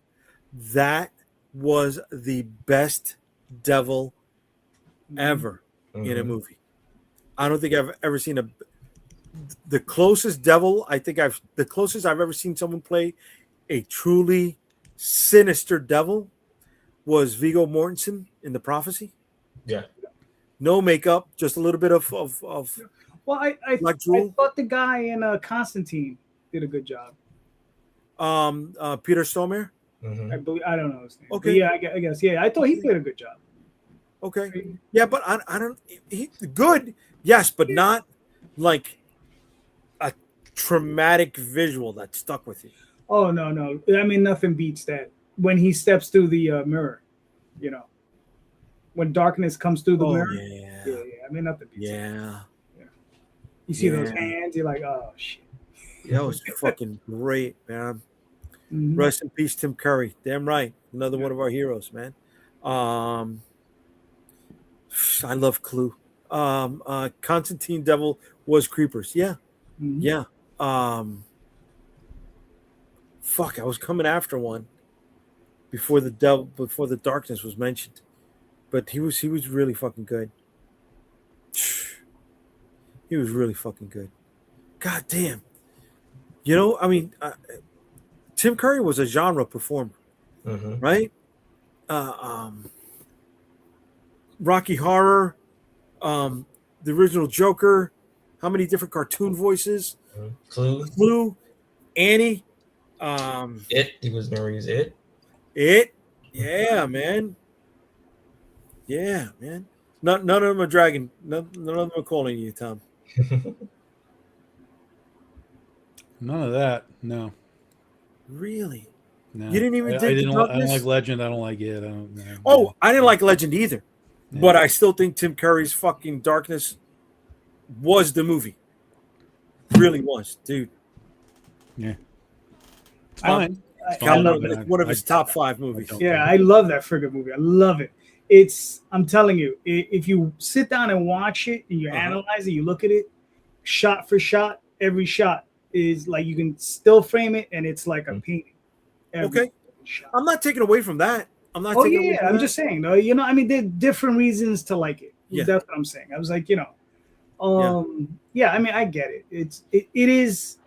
that was the best devil ever in a movie. I don't think I've ever seen the closest devil. The closest I've ever seen someone play a truly sinister devil was Viggo Mortensen in The Prophecy. Yeah. No makeup, just a little bit of Well, I black drool. thought the guy in Constantine did a good job. Peter Stormare. Mhm. I don't know his name. Okay. But yeah, I guess. Yeah, I thought he did a good job. Okay. Yeah, but I don't. Good, yes, but not like a traumatic visual that stuck with you. Oh no. I mean, nothing beats that when he steps through the mirror. You know, when darkness comes through the mirror. Yeah. I mean, nothing beats that. Yeah. You see those hands, you're like, oh shit. That was fucking great, man. Mhm. Rest in peace, Tim Curry. Damn right, another one of our heroes, man. I love Clue. Constantine Devil was Creepers. Yeah, Mhm. yeah. Fuck, I was coming after one before the darkness was mentioned, but he was really fucking good. He was really fucking good. God damn. You know, I mean, Tim Curry was a genre performer, Mm-hmm. right? Rocky Horror, the original Joker. How many different cartoon voices? Clue, Annie. He was Mary's It. Yeah, man. Yeah, man. None of them are dragging. None of them are calling you, Tom. None of that. No. Really? No. You didn't even I dig didn't. the I don't darkness? like Legend. I don't like it. I don't. No. Oh, I didn't like Legend either. Yeah. But I still think Tim Curry's fucking Darkness was the movie. Really was, dude. Yeah. It's fine. I love it. One of his top 5 movies. Yeah, I love that friggin' movie. I love it. I'm telling you, if you sit down and watch it and you analyze it, you look at it, shot for shot, every shot is like you can still frame it, and it's like a painting. Okay, shot. I'm not taking away from that. I'm not. I'm just saying, though. You know, I mean, there are different reasons to like it. Yeah. That's what I'm saying. I was like, you know, I mean, I get it. It is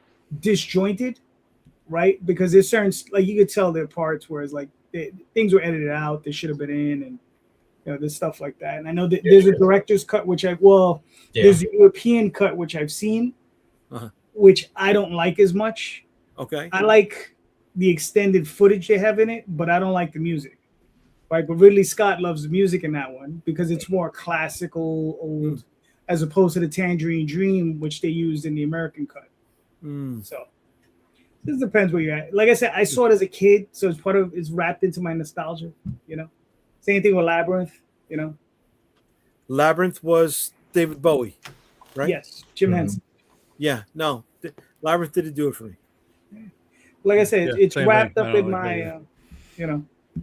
disjointed, right? Because there's certain, like, you could tell there are parts where it's like things were edited out, they should have been in, and you know, there's stuff like that. And I know that there's a director's cut, which there's a European cut, which I've seen, which I don't like as much. Okay. I like the extended footage they have in it, but I don't like the music. Right? But Ridley Scott loves the music in that one because it's more classical, old, as opposed to the Tangerine Dream, which they used in the American cut. So this depends where you're at. Like I said, I saw it as a kid, so it's wrapped into my nostalgia, you know. Same thing with Labyrinth, you know. Labyrinth was David Bowie, right? Yes, Jim Henson. Yeah, no, Labyrinth didn't do it for me. Like I said, it's wrapped up in my,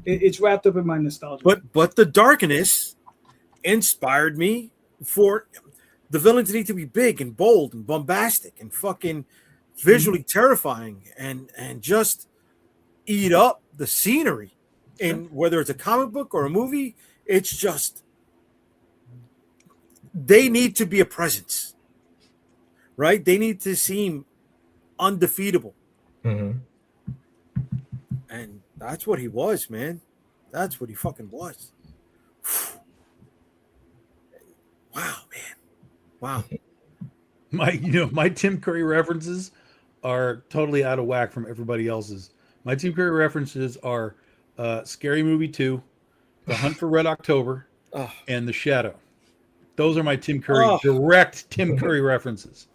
it's wrapped up in my nostalgia. But the darkness inspired me for the villains need to be big and bold and bombastic and fucking visually terrifying and just eat up the scenery. And whether it's a comic book or a movie, it's just they need to be a presence, right? They need to seem undefeatable. Mm-hmm. And that's what he was, man. That's what he fucking was. Wow, man. Wow. My Tim Curry references are totally out of whack from everybody else's. My Tim Curry references are Scary Movie 2, The Hunt for Red October, and The Shadow. Those are my Tim Curry, direct Tim Curry references.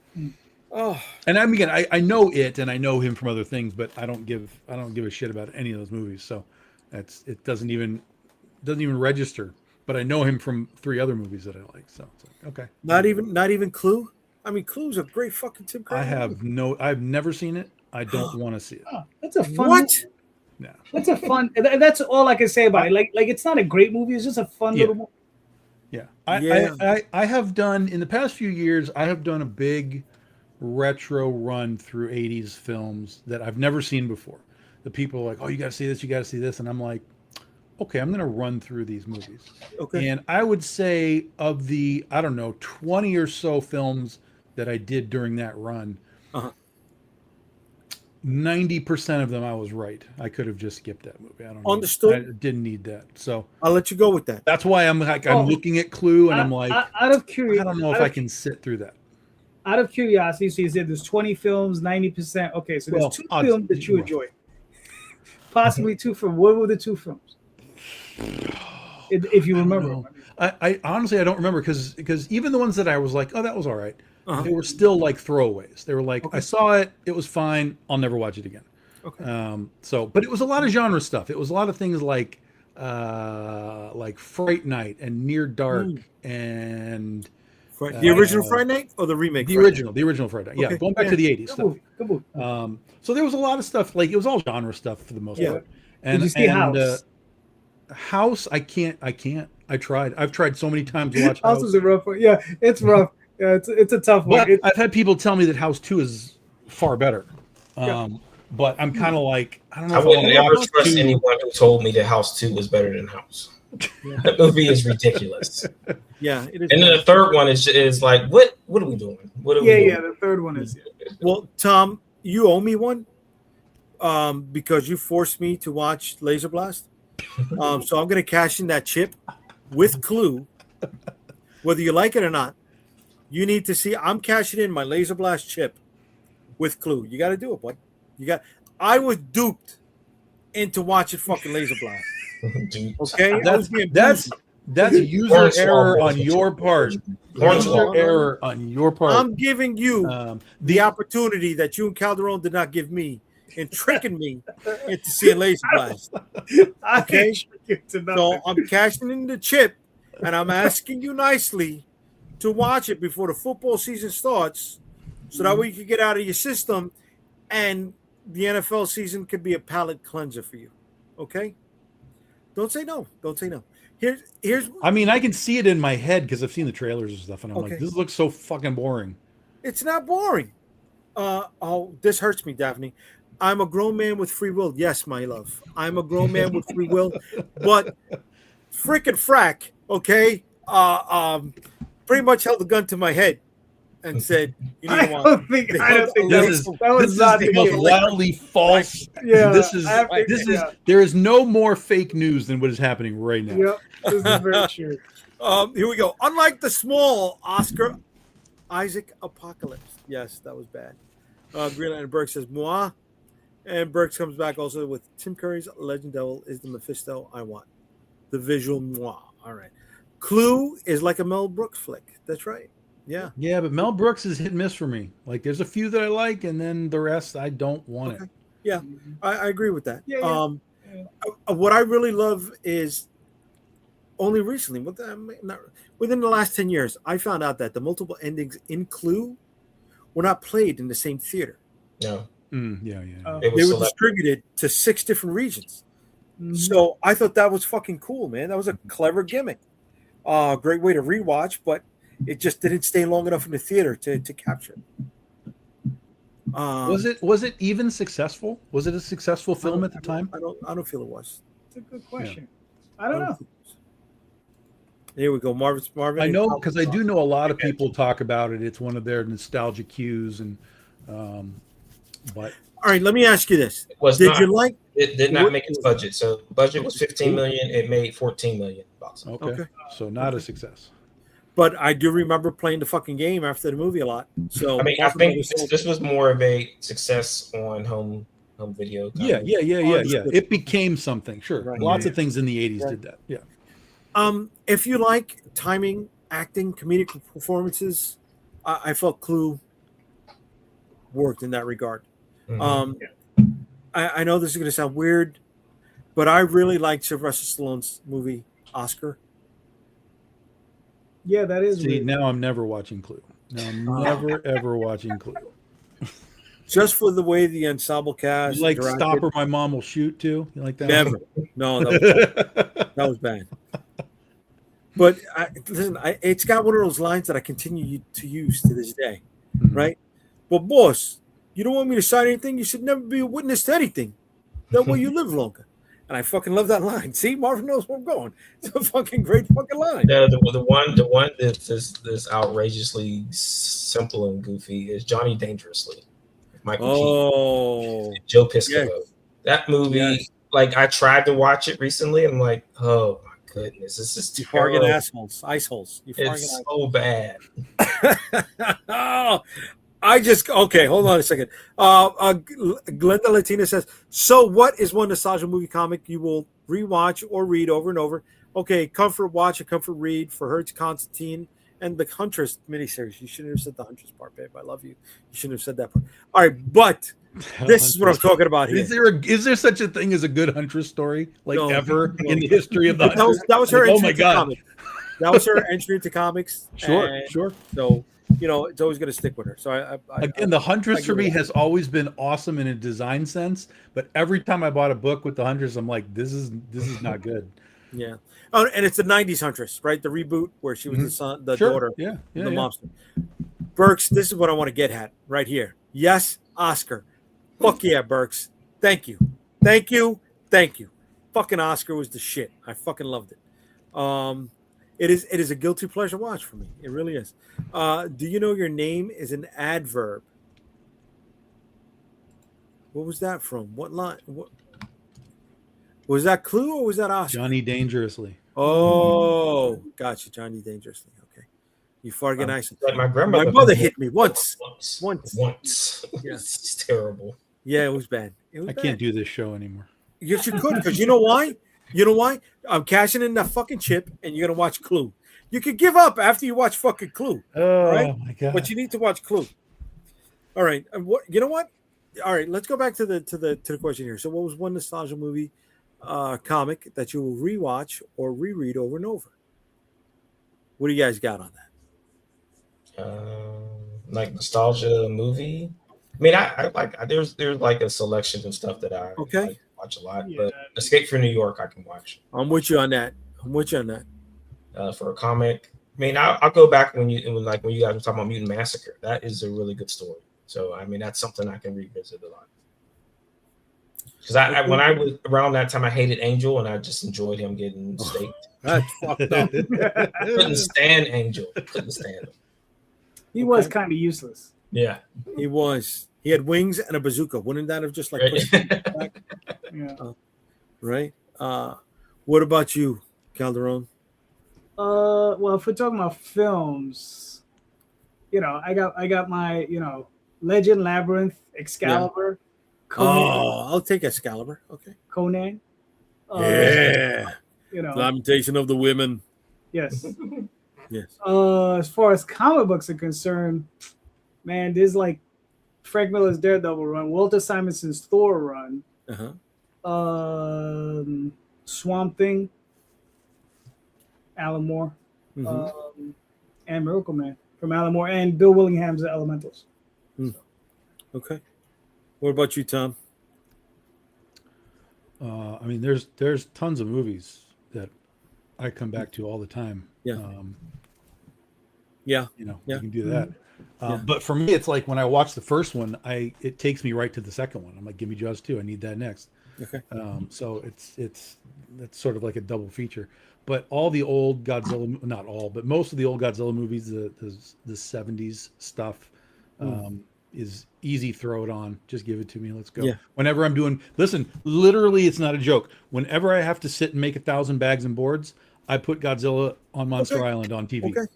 Oh, and I mean, I know it, and I know him from other things, but I don't give a shit about any of those movies. So it doesn't even register. But I know him from 3 other movies that I like. So it's like, okay, not even Clue. I mean, Clue's a great fucking Tim Curry. I've never seen it. I don't want to see it. Oh, that's a fun. What? No. That's a fun. That's all I can say about it. Like it's not a great movie. It's just a fun little movie. Yeah. I have done in the past few years. I have done a big retro run through 80s films that I've never seen before. The people are like, oh, you got to see this, you got to see this, and I'm like, okay, I'm going to run through these movies. Okay. And I would say of the 20 or so films that I did during that run, 90% of them I was right. I could have just skipped that movie. Understood. I didn't need that. So I'll let you go with that. that's why I'm like, I'm looking at Clue and I'm like, out of curiosity, I don't know if I can sit through that. Out of curiosity, so you said there's 20 films, 90%. Okay, so there's 2 films that you enjoy. Possibly 2 films. What were the 2 films? if you remember. No. I honestly I don't remember because even the ones that I was like, oh, that was all right. Uh-huh. They were still like throwaways. They were like, Okay. I saw it, it was fine. I'll never watch it again. Okay. But it was a lot of genre stuff. It was a lot of things like Fright Night and Near Dark and The original Friday Night or the remake? the Friday Night? original Friday Night. Yeah, Okay. going back to the 80s Good stuff. movie. Good movie. So there was a lot of stuff, like it was all genre stuff for the most Yeah. part. And, Did you see House? House, I can't. I tried. I've tried so many times to watch House House. is a rough one. Yeah, it's rough. Yeah, it's a tough one. But I've had people tell me that House 2 is far better. But I'm kind of like, I don't know. I if wouldn't wanna ever watch trust 2. anyone who told me that House 2 was better than House. That movie is ridiculous. Yeah, it is. And then the third one is like, what are we doing? What are we doing? The third one is. Well, Tom, you owe me one because you forced me to watch Laser Blast. So I'm going to cash in that chip with Clue, whether you like it or not. You need to see. I'm cashing in my Laser Blast chip with Clue. You got to do it, bud. I was duped into watching fucking Laser Blast. Dude. Okay, I was being That's user Hornswoggle. error on your part. Hornswoggle. User error on your part. I'm giving you The the opportunity that you and Calderon did not give me in tricking me into seeing Laser Blast. Okay. So I'm cashing in the chip and I'm asking you nicely to watch it before the football season starts so that way you can get out of your system and the NFL season could be a palate cleanser for you. Okay? Don't say no. Don't say no. Here's I mean, I can see it in my head because I've seen the trailers and stuff, and I'm Okay. like, this looks so fucking boring. it's not boring. This hurts me, Daphne. I'm a grown man with free will. Yes, my love. I'm a grown man with free will, but frickin' frack, okay? Pretty much held the gun to my head and said, "You I need to don't think that This was is not the the most case. wildly false. Yeah, this is I have to- this is yeah. there is no more fake news than what is happening right now. Yep, this is very true. Here we go. Unlike the small Oscar Isaac Apocalypse. Yes, that was bad. Greenland and Burke says, moi. And Burks comes back also with Tim Curry's Legend Devil is the Mephisto I want. The visual moi. All right. Clue is like a Mel Brooks flick. That's right. Yeah. Yeah, but Mel Brooks is hit and miss for me. Like, there's a few that I like, and then the rest I don't want it. Yeah, I agree with that. Yeah. What I really love is only recently, within the last 10 years, I found out that the multiple endings in Clue were not played in the same theater. No. Yeah. It They was were distributed to 6 different regions. So I thought that was fucking cool, man. That was a clever gimmick. Great way to rewatch, but it just didn't stay long enough in the theater to capture it. Was it even successful? Was it a successful film at the time? I don't feel it was. It's a good question. I don't know. Here we go, Marvin. I know because I do know a lot of people talk about it. It's one of their nostalgia cues, and but all right, let me ask you this: It did not make its budget. So budget was 15 million. It made 14 million bucks. Okay. So not a success. But I do remember playing the fucking game after the movie a lot. So I mean, I think this was more of a success on home video. Yeah. It became something. Sure, Right. lots of things in the '80s did that. Yeah. If you like timing, acting, comedic performances, I felt Clue worked in that regard. I know this is going to sound weird, but I really liked Sylvester Stallone's movie Oscar. Yeah, that is See, weird. now I'm never watching Clue. Now I'm never ever watching Clue. Just for the way the ensemble cast, You like directed. Stop or My Mom Will Shoot too? You like that? Never. No, that was bad. But listen, it's got one of those lines that I continue to use to this day, right? Well, boss, you don't want me to sign anything. You should never be a witness to anything. That way you live longer. And I fucking love that line. See, Marvin knows where I'm going. It's a fucking great fucking line. No, the one that's this outrageously simple and goofy is Johnny Dangerously. Michael Keaton, Joe Piscopo. Yes. That movie, like I tried to watch it recently. I'm like, oh my goodness, this is You terrible. farting assholes, ice holes. You farting It's so bad. oh, Okay, hold on a second. Glenda Latina says, so what is one nostalgia movie comic you will rewatch or read over and over? Okay, comfort watch, a comfort read for her, it's Constantine and the Huntress miniseries. You shouldn't have said the Huntress part, babe. I love you. You shouldn't have said that part. All right, but this is what I'm talking about here. Is there such a thing as a good Huntress story No. ever in the history of the Huntress? That was her Like, oh entry my into God. comics. That was her entry into comics. Sure, and sure. So, it's always going to stick with her. So Again, the Huntress I for give me it has always been awesome in a design sense, but every time I bought a book with the Huntress, I'm like, this is not good. Yeah. Oh, and it's the '90s Huntress, right? The reboot where she was the Sure. daughter, Yeah, the yeah. mobster. Burks, this is what I want to get at right here. Yes, Oscar. Fuck yeah, Burks. Thank you. Thank you. Thank you. Fucking Oscar was the shit. I fucking loved it. It is a guilty pleasure watch for me. It really is. Do you know your name is an adverb? What was that from? What line? What was that? Clue or was that Oscar? Johnny Dangerously. Oh, gotcha, Johnny Dangerously. Okay, you fucking nice. Like my My mother hit me once. Once. Yeah. It's terrible. Yeah, it was bad. It was I bad. can't do this show anymore. Yes, you could, because you know why? You know why? I'm cashing in that fucking chip, and you're gonna watch Clue. You could give up after you watch fucking Clue, Oh right? my God. But you need to watch Clue. All right. What you know? What? All right. Let's go back to the question here. So, what was one nostalgia movie, comic that you will rewatch or reread over and over? What do you guys got on that? Like nostalgia movie. I mean, I like there's like a selection of stuff that I Okay. like, watch a lot, Yeah. but Escape from New York I can watch. I'm with you on that. For a comic, I mean, I'll go back when you guys were talking about Mutant Massacre. That is a really good story. So I mean, that's something I can revisit a lot. Because when I was around that time, I hated Angel, and I just enjoyed him getting staked. That's fucked up. Couldn't stand Angel. Couldn't stand him. He was kind of useless. Yeah. He was. He had wings and a bazooka. Wouldn't that have just like pushed him back? Yeah. Right? What about you, Calderon? Well, if we're talking about films, I got my, Legend, Labyrinth, Excalibur, Conan. I'll take Excalibur. Okay. Conan. Yeah. You know, Lamentation of the Women. yes. Yes. As far as comic books are concerned, man, there's like Frank Miller's Daredevil run, Walter Simonson's Thor run, Uh-huh. Swamp Thing, Alan Moore, Mhm. and Miracle Man from Alan Moore, and Bill Willingham's The Elementals. Okay. What about you, Tom? I mean, there's tons of movies that I come back to all the time. Yeah. You Yeah. can do that. Yeah. But for me, it's like when I watch the first one, it takes me right to the second one. I'm like, give me Jaws 2. I need that next. Okay. So that's sort of like a double feature. But all the old Godzilla, not all, but most of the old Godzilla movies, the 70s stuff, is easy. Throw it on. Just give it to me. Let's go. Yeah. Whenever I'm doing, listen, literally, it's not a joke. Whenever I have to sit and make 1,000 bags and boards, I put Godzilla on Monster Island on TV. Okay.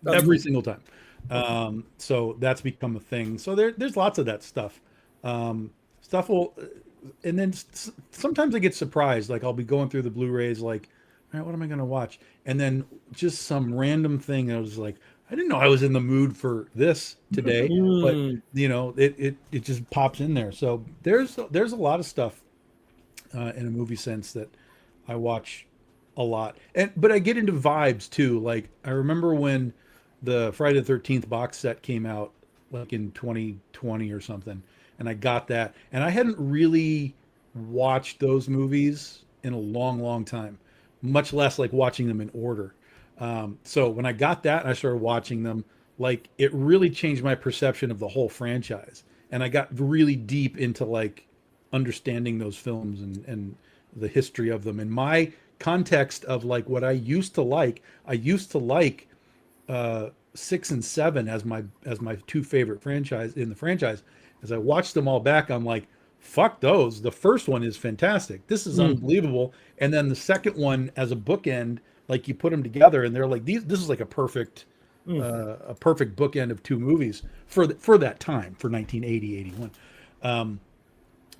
Every single time. So that's become a thing. So there's lots of that stuff. Stuff will, and then sometimes I get surprised. Like I'll be going through the Blu-rays, like, all right, what am I going to watch? And then just some random thing. I was like, I didn't know I was in the mood for this today, but it just pops in there. So there's a lot of stuff in a movie sense that I watch a lot, but I get into vibes too. Like I remember when the Friday the 13th box set came out, like in 2020 or something, and I got that, and I hadn't really watched those movies in a long time, much less like watching them in order. So when I got that and I started watching them, like it really changed my perception of the whole franchise, and I got really deep into like understanding those films and the history of them. And my context of like what I used to like 6 and 7 as my two favorite franchise in the franchise. As I watched them all back, I'm like, fuck those. The first one is fantastic. This is unbelievable. And then the second one as a bookend, like you put them together and they're like, this is like a perfect a perfect bookend of two movies for that time, for 1980, 81.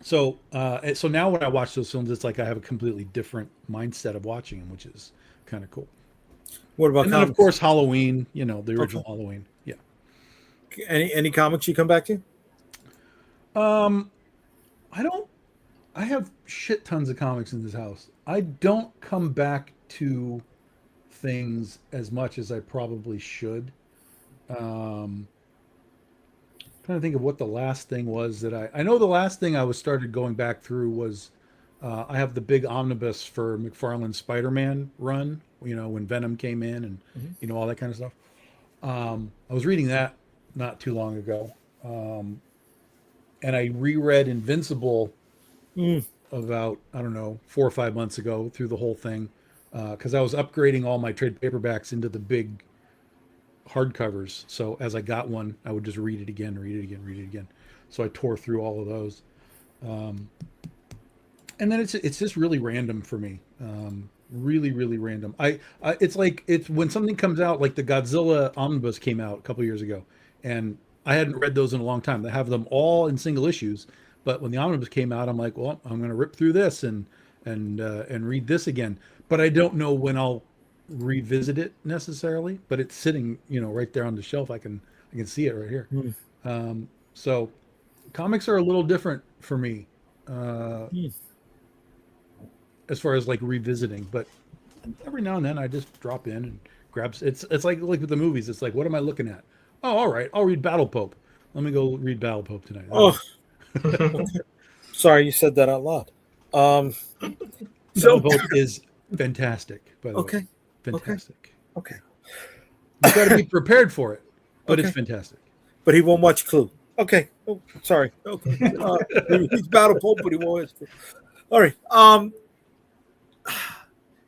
So now when I watch those films, it's like I have a completely different mindset of watching them, which is kind of cool. What about And then, of comics? course, Halloween, the original Halloween. Yeah. Any comics you come back to? I have shit tons of comics in this house. I don't come back to things as much as I probably should. Trying to think of what the last thing was that I know the last thing I was started going back through was I have the big omnibus for McFarlane's Spider-Man run, when Venom came in and all that kind of stuff. I was reading that not too long ago. And I reread Invincible about, I don't know, 4 or 5 months ago through the whole thing. Because I was upgrading all my trade paperbacks into the big hardcovers. So as I got one, I would just read it again. So I tore through all of those. And then it's just really random for me. Really, really random. It's when something comes out, like the Godzilla omnibus came out a couple years ago, and I hadn't read those in a long time. They have them all in single issues, but when the omnibus came out, I'm like, well, I'm going to rip through this and read this again. But I don't know when I'll revisit it necessarily. But it's sitting, right there on the shelf. I can see it right here. So comics are a little different for me. As far as like revisiting, but every now and then I just drop in and grab. It's like with the movies. It's like, what am I looking at? Oh, all right, I'll read Battle Pope. Let me go read Battle Pope tonight. Oh, sorry, you said that out loud. Battle Pope is fantastic. By the way, fantastic. Okay. You got to be prepared for it, but it's fantastic. But he won't watch Clue. Okay. Oh, sorry. Okay. He's Battle Pope, but he won't watch Clue. All right.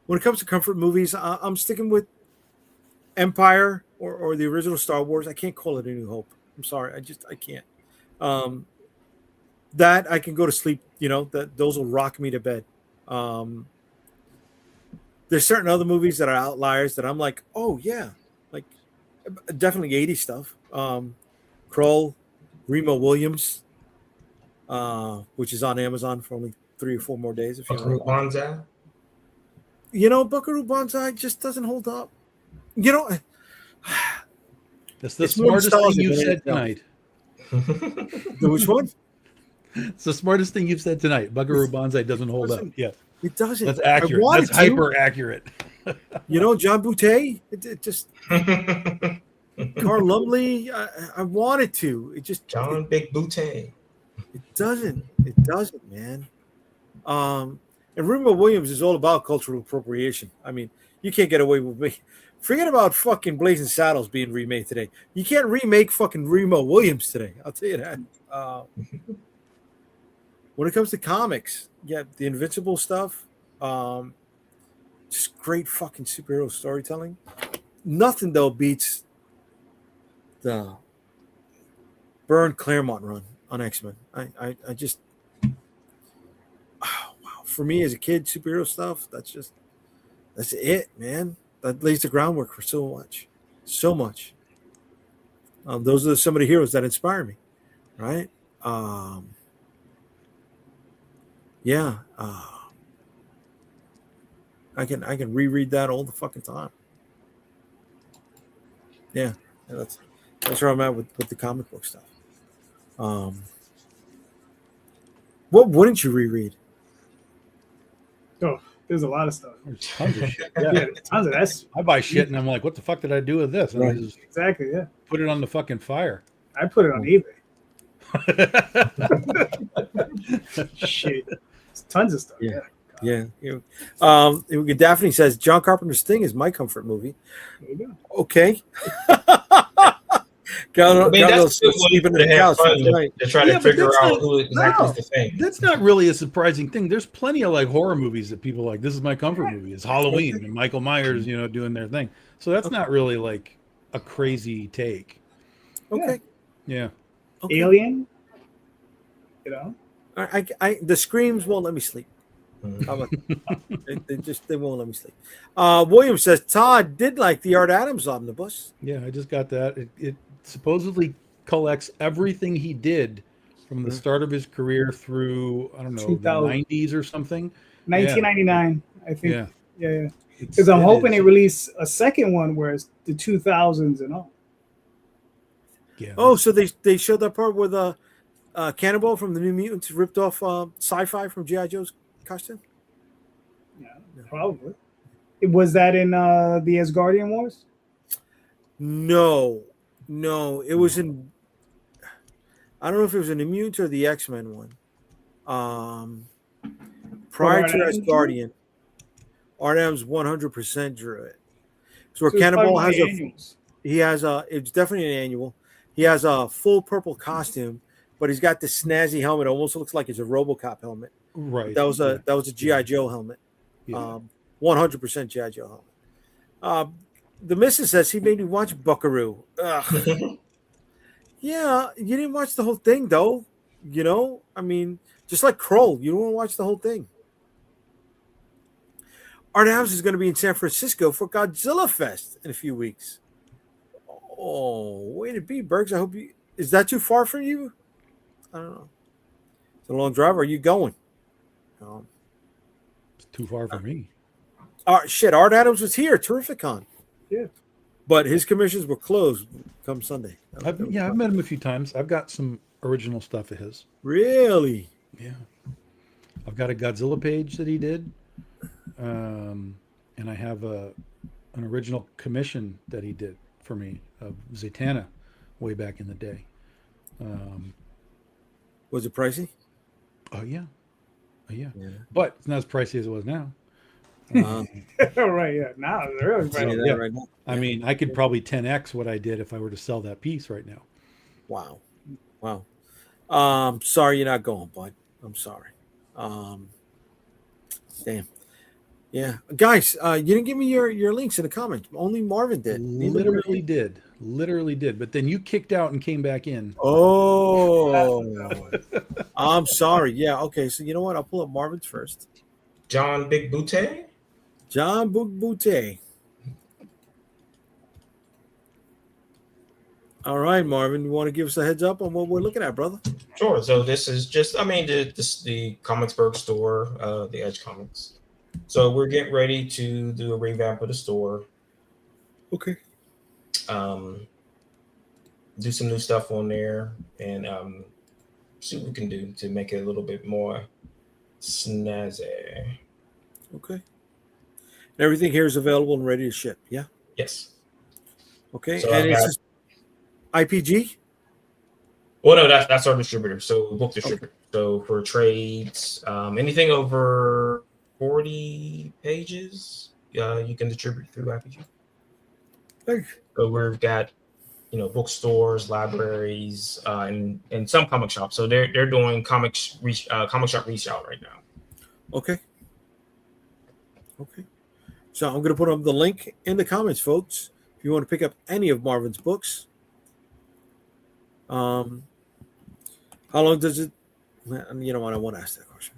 When it comes to comfort movies, I'm sticking with Empire or the original Star Wars. I can't call it A New Hope. I'm sorry. I can't. That I can go to sleep. That those will rock me to bed. There's certain other movies that are outliers that I'm like, oh yeah, like definitely 80s stuff. Kroll, Remo Williams, which is on Amazon for only 3 or 4 more days. If you Buckaroo Banzai. Buckaroo Banzai just doesn't hold up. That's the smartest thing you've said tonight. Which one? It's the smartest thing you've said tonight. Buckaroo Banzai doesn't hold up. Yeah, it doesn't. That's accurate. That's hyper accurate. John Boutte. It just Carl Lumley. I wanted to. It just Big Boutte. It doesn't, man. And Remo Williams is all about cultural appropriation. I mean, you can't get away with me. Forget about fucking Blazing Saddles being remade today. You can't remake fucking Remo Williams today. I'll tell you that. When it comes to comics, yeah, the Invincible stuff, just great fucking superhero storytelling. Nothing though beats the Byrne Claremont run on X-Men. I just, wow. For me as a kid, superhero stuff, that's it, man. That lays the groundwork for so much. Those are some of the heroes that inspire me, right? I can reread that all the fucking time. Yeah, that's where I'm at with the comic book stuff. What wouldn't you reread? Oh, there's a lot of stuff. There's tons of shit. Yeah, tons of that. I buy shit and I'm like, what the fuck did I do with this? And I just Exactly. Yeah. put it on the fucking fire. I put it on eBay. Shit. It's tons of stuff. Yeah. Daphne says John Carpenter's Thing is my comfort movie. There you go. Okay. That's sleeping in the couch to try to figure out who exactly is the Thing. That's not really a surprising thing. There's plenty of like horror movies that people like. This is my comfort movie. It's Halloween and Michael Myers, doing their thing. So that's not really like a crazy take. Okay. Yeah. Okay. Alien. I the screams won't let me sleep. Mhm. How about they won't let me sleep. William says Todd did like the Art Adams omnibus. Yeah, I just got that. It supposedly collects everything he did from the Mhm. start of his career through, I don't know, the 2000. 90s or something. 1999, I think. Yeah. Yeah. It's- Because I'm it hoping is- they release a second one where it's the 2000s and all. Yeah. Oh, so they showed that part where the Cannonball from the New Mutants ripped off Sci-Fi from G.I. Joe's costume. Yeah, probably. Was that in the Asgardian Wars? No, it was in. I don't know if it was in the Mutants or the X-Men one. Prior Art to Adams Asgardian, Art Adams 100% drew it. So where So it's Cannonball probably has one of the annuals. he has it's definitely an annual. He has a full purple costume, but he's got this snazzy helmet. It almost looks like it's a RoboCop helmet. Right. That was a GI Joe helmet. Yeah. 100% GI Joe helmet. The missus says he made me watch Buckaroo. Ugh. Yeah, you didn't watch the whole thing though. You know, I mean, just like Kroll, you don't want to watch the whole thing. Art Adams is going to be in San Francisco for Godzilla Fest in a few weeks. Oh, way to be, Bergs. I hope you. Is that too far for you? I don't know. It's a long drive. Are you going? It's too far for me. Shit, Art Adams was here, Terrificon. Yeah. But his commissions were closed come Sunday. I've met him a few times. I've got some original stuff of his. Really? Yeah. I've got a Godzilla page that he did. And I have an original commission that he did for me of Zatanna way back in the day. Was it pricey? Oh yeah. Yeah. But it's not as pricey as it was now. Right, yeah. Now they're really Tell you right. that Yeah. right now. I mean, I could probably 10x what I did if I were to sell that piece right now. Wow. Sorry you're not going, bud. I'm sorry. Damn. Yeah, guys, you didn't give me your links in the comments. Only Marvin did. Literally did. But then you kicked out and came back in. Oh, I'm sorry. Yeah. Okay. So you know what? I'll pull up Marvin's first. John Big Boutte. John Boutte. All right, Marvin. You want to give us a heads up on what we're looking at, brother? Sure. So this is just, I mean, the Comicsburg store, the Edge Comics. So we're getting ready to do a revamp of the store. Okay. Do some new stuff on there and see what we can do to make it a little bit more snazzy. Okay. And everything here is available and ready to ship. Yeah. Yes. Okay. So and I it's got- just IPG. Well, no, that's our distributor. So book distributor. So for trades, anything over 40 pages, you can distribute through IPG. Thanks. So we've got, bookstores, libraries, and some comic shops. So they're doing comic shop reach out right now. Okay. So I'm going to put up the link in the comments, folks. If you want to pick up any of Marvin's books. How long does it? You know what? I want to ask that question.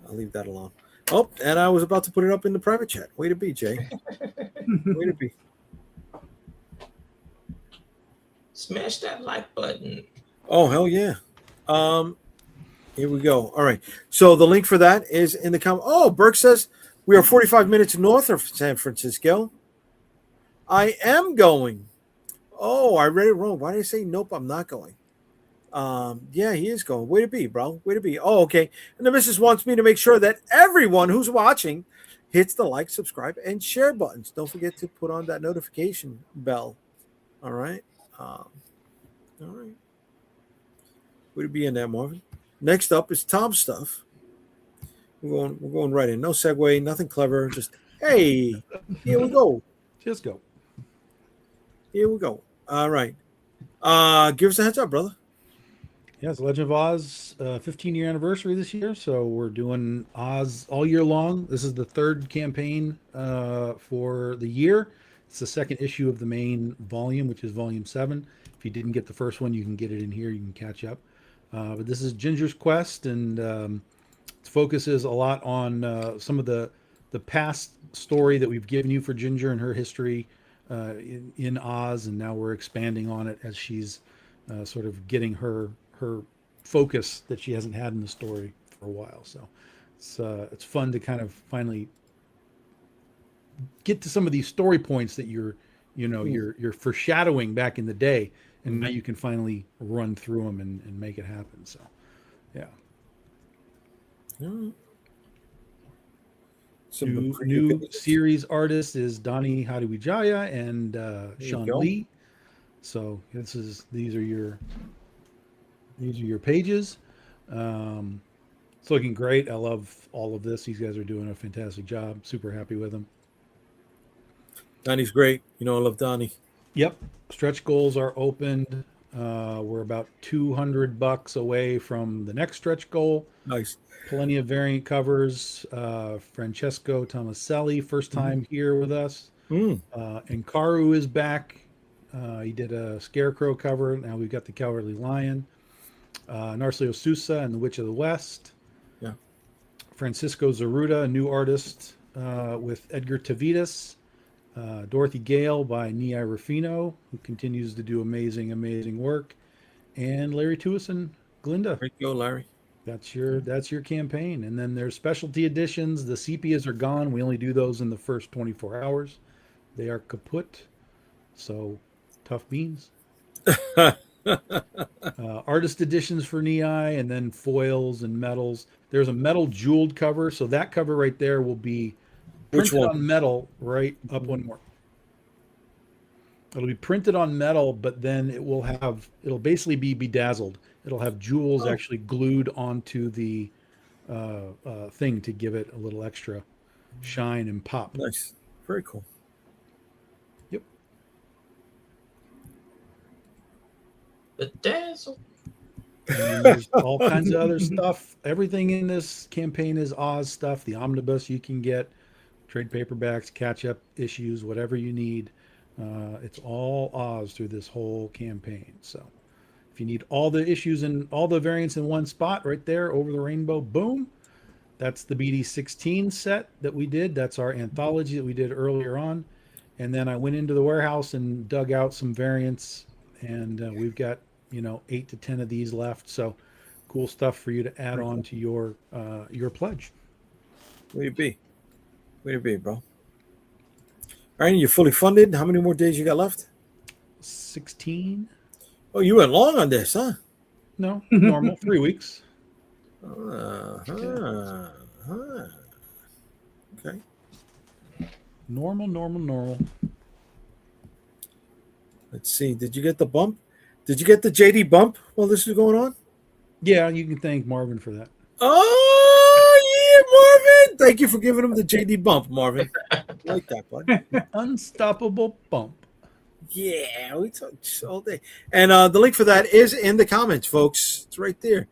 I'll leave that alone. Oh, and I was about to put it up in the private chat. Way to be, Jay. Way to be. Smash that like button. Oh, hell yeah. Here we go. All right. So the link for that is in the comment. Oh, Burke says we are 45 minutes north of San Francisco. I am going. Oh, I read it wrong. Why did I say nope? I'm not going. Yeah, he is going. Way to be, bro. Way to be. Oh, okay. And the missus wants me to make sure that everyone who's watching hits the like, subscribe, and share buttons. Don't forget to put on that notification bell. All right. All right. Way to be in that, Marvin. Next up is Tom's stuff. We're going right in. No segue, nothing clever. Just hey, here we go. Just go. Here we go. All right. Give us a heads up, brother. Yes, Legend of Oz 15-year anniversary this year. So we're doing Oz all year long. This is the third campaign for the year. It's the second issue of the main volume, which is volume 7. If you didn't get the first one, you can get it in here. You can catch up. But this is Ginger's Quest, and focuses a lot on some of the past story that we've given you for Ginger and her history in Oz, and now we're expanding on it as she's sort of getting her focus that she hasn't had in the story for a while. So it's fun to kind of finally get to some of these story points that you're foreshadowing back in the day, and now you can finally run through them and make it happen. So, yeah. Some New series artist is Donnie Hadiwijaya and Sean go. Lee. So these are your pages. It's looking great. I love all of this. These guys are doing a fantastic job. Super happy with them. Donnie's great. You know, I love Donnie. Yep. Stretch goals are opened. We're about $200 away from the next stretch goal. Nice. Plenty of variant covers. Francesco Tomaselli, first time here with us. And Karu is back. He did a Scarecrow cover. Now we've got the Cowardly Lion. Narcisio Sousa and the Witch of the West. Yeah. Francisco Zaruda, a new artist with Edgar Tavidas. Dorothy Gale by Nia Rufino, who continues to do amazing work. And Larry Tuison, Glinda. There you go, Larry. That's your campaign. And then there's specialty editions. The sepias are gone. We only do those in the first 24 hours. They are kaput. So tough beans. Artist editions for Nii, and then foils and metals. There's a metal jeweled cover. So that cover right there will be printed on metal right up one more. It'll be printed on metal, but then it'll basically be bedazzled. It'll have jewels actually glued onto the thing to give it a little extra shine and pop. Nice. Very cool. Yep. Bedazzle. And there's all kinds of other stuff. Everything in this campaign is Oz stuff. The omnibus you can get, trade paperbacks, catch-up issues, whatever you need. It's all Oz through this whole campaign. So if you need all the issues and all the variants in one spot right there over the rainbow, boom. That's the BD16 set that we did. That's our anthology that we did earlier on. And then I went into the warehouse and dug out some variants, and we've got 8 to 10 of these left. So cool stuff for you to add on to your pledge. Way to be, bro. All right, you're fully funded. How many more days you got left? 16. Oh, you went long on this, huh? No, normal 3 weeks. Okay. Normal. Let's see. Did you get the bump? Did you get the JD bump while this is going on? Yeah, you can thank Marvin for that. Oh, yeah, Marvin. Thank you for giving him the JD bump, Marvin. I like that, bud. Unstoppable bump. Yeah, we talked all day. And the link for that is in the comments, folks. It's right there.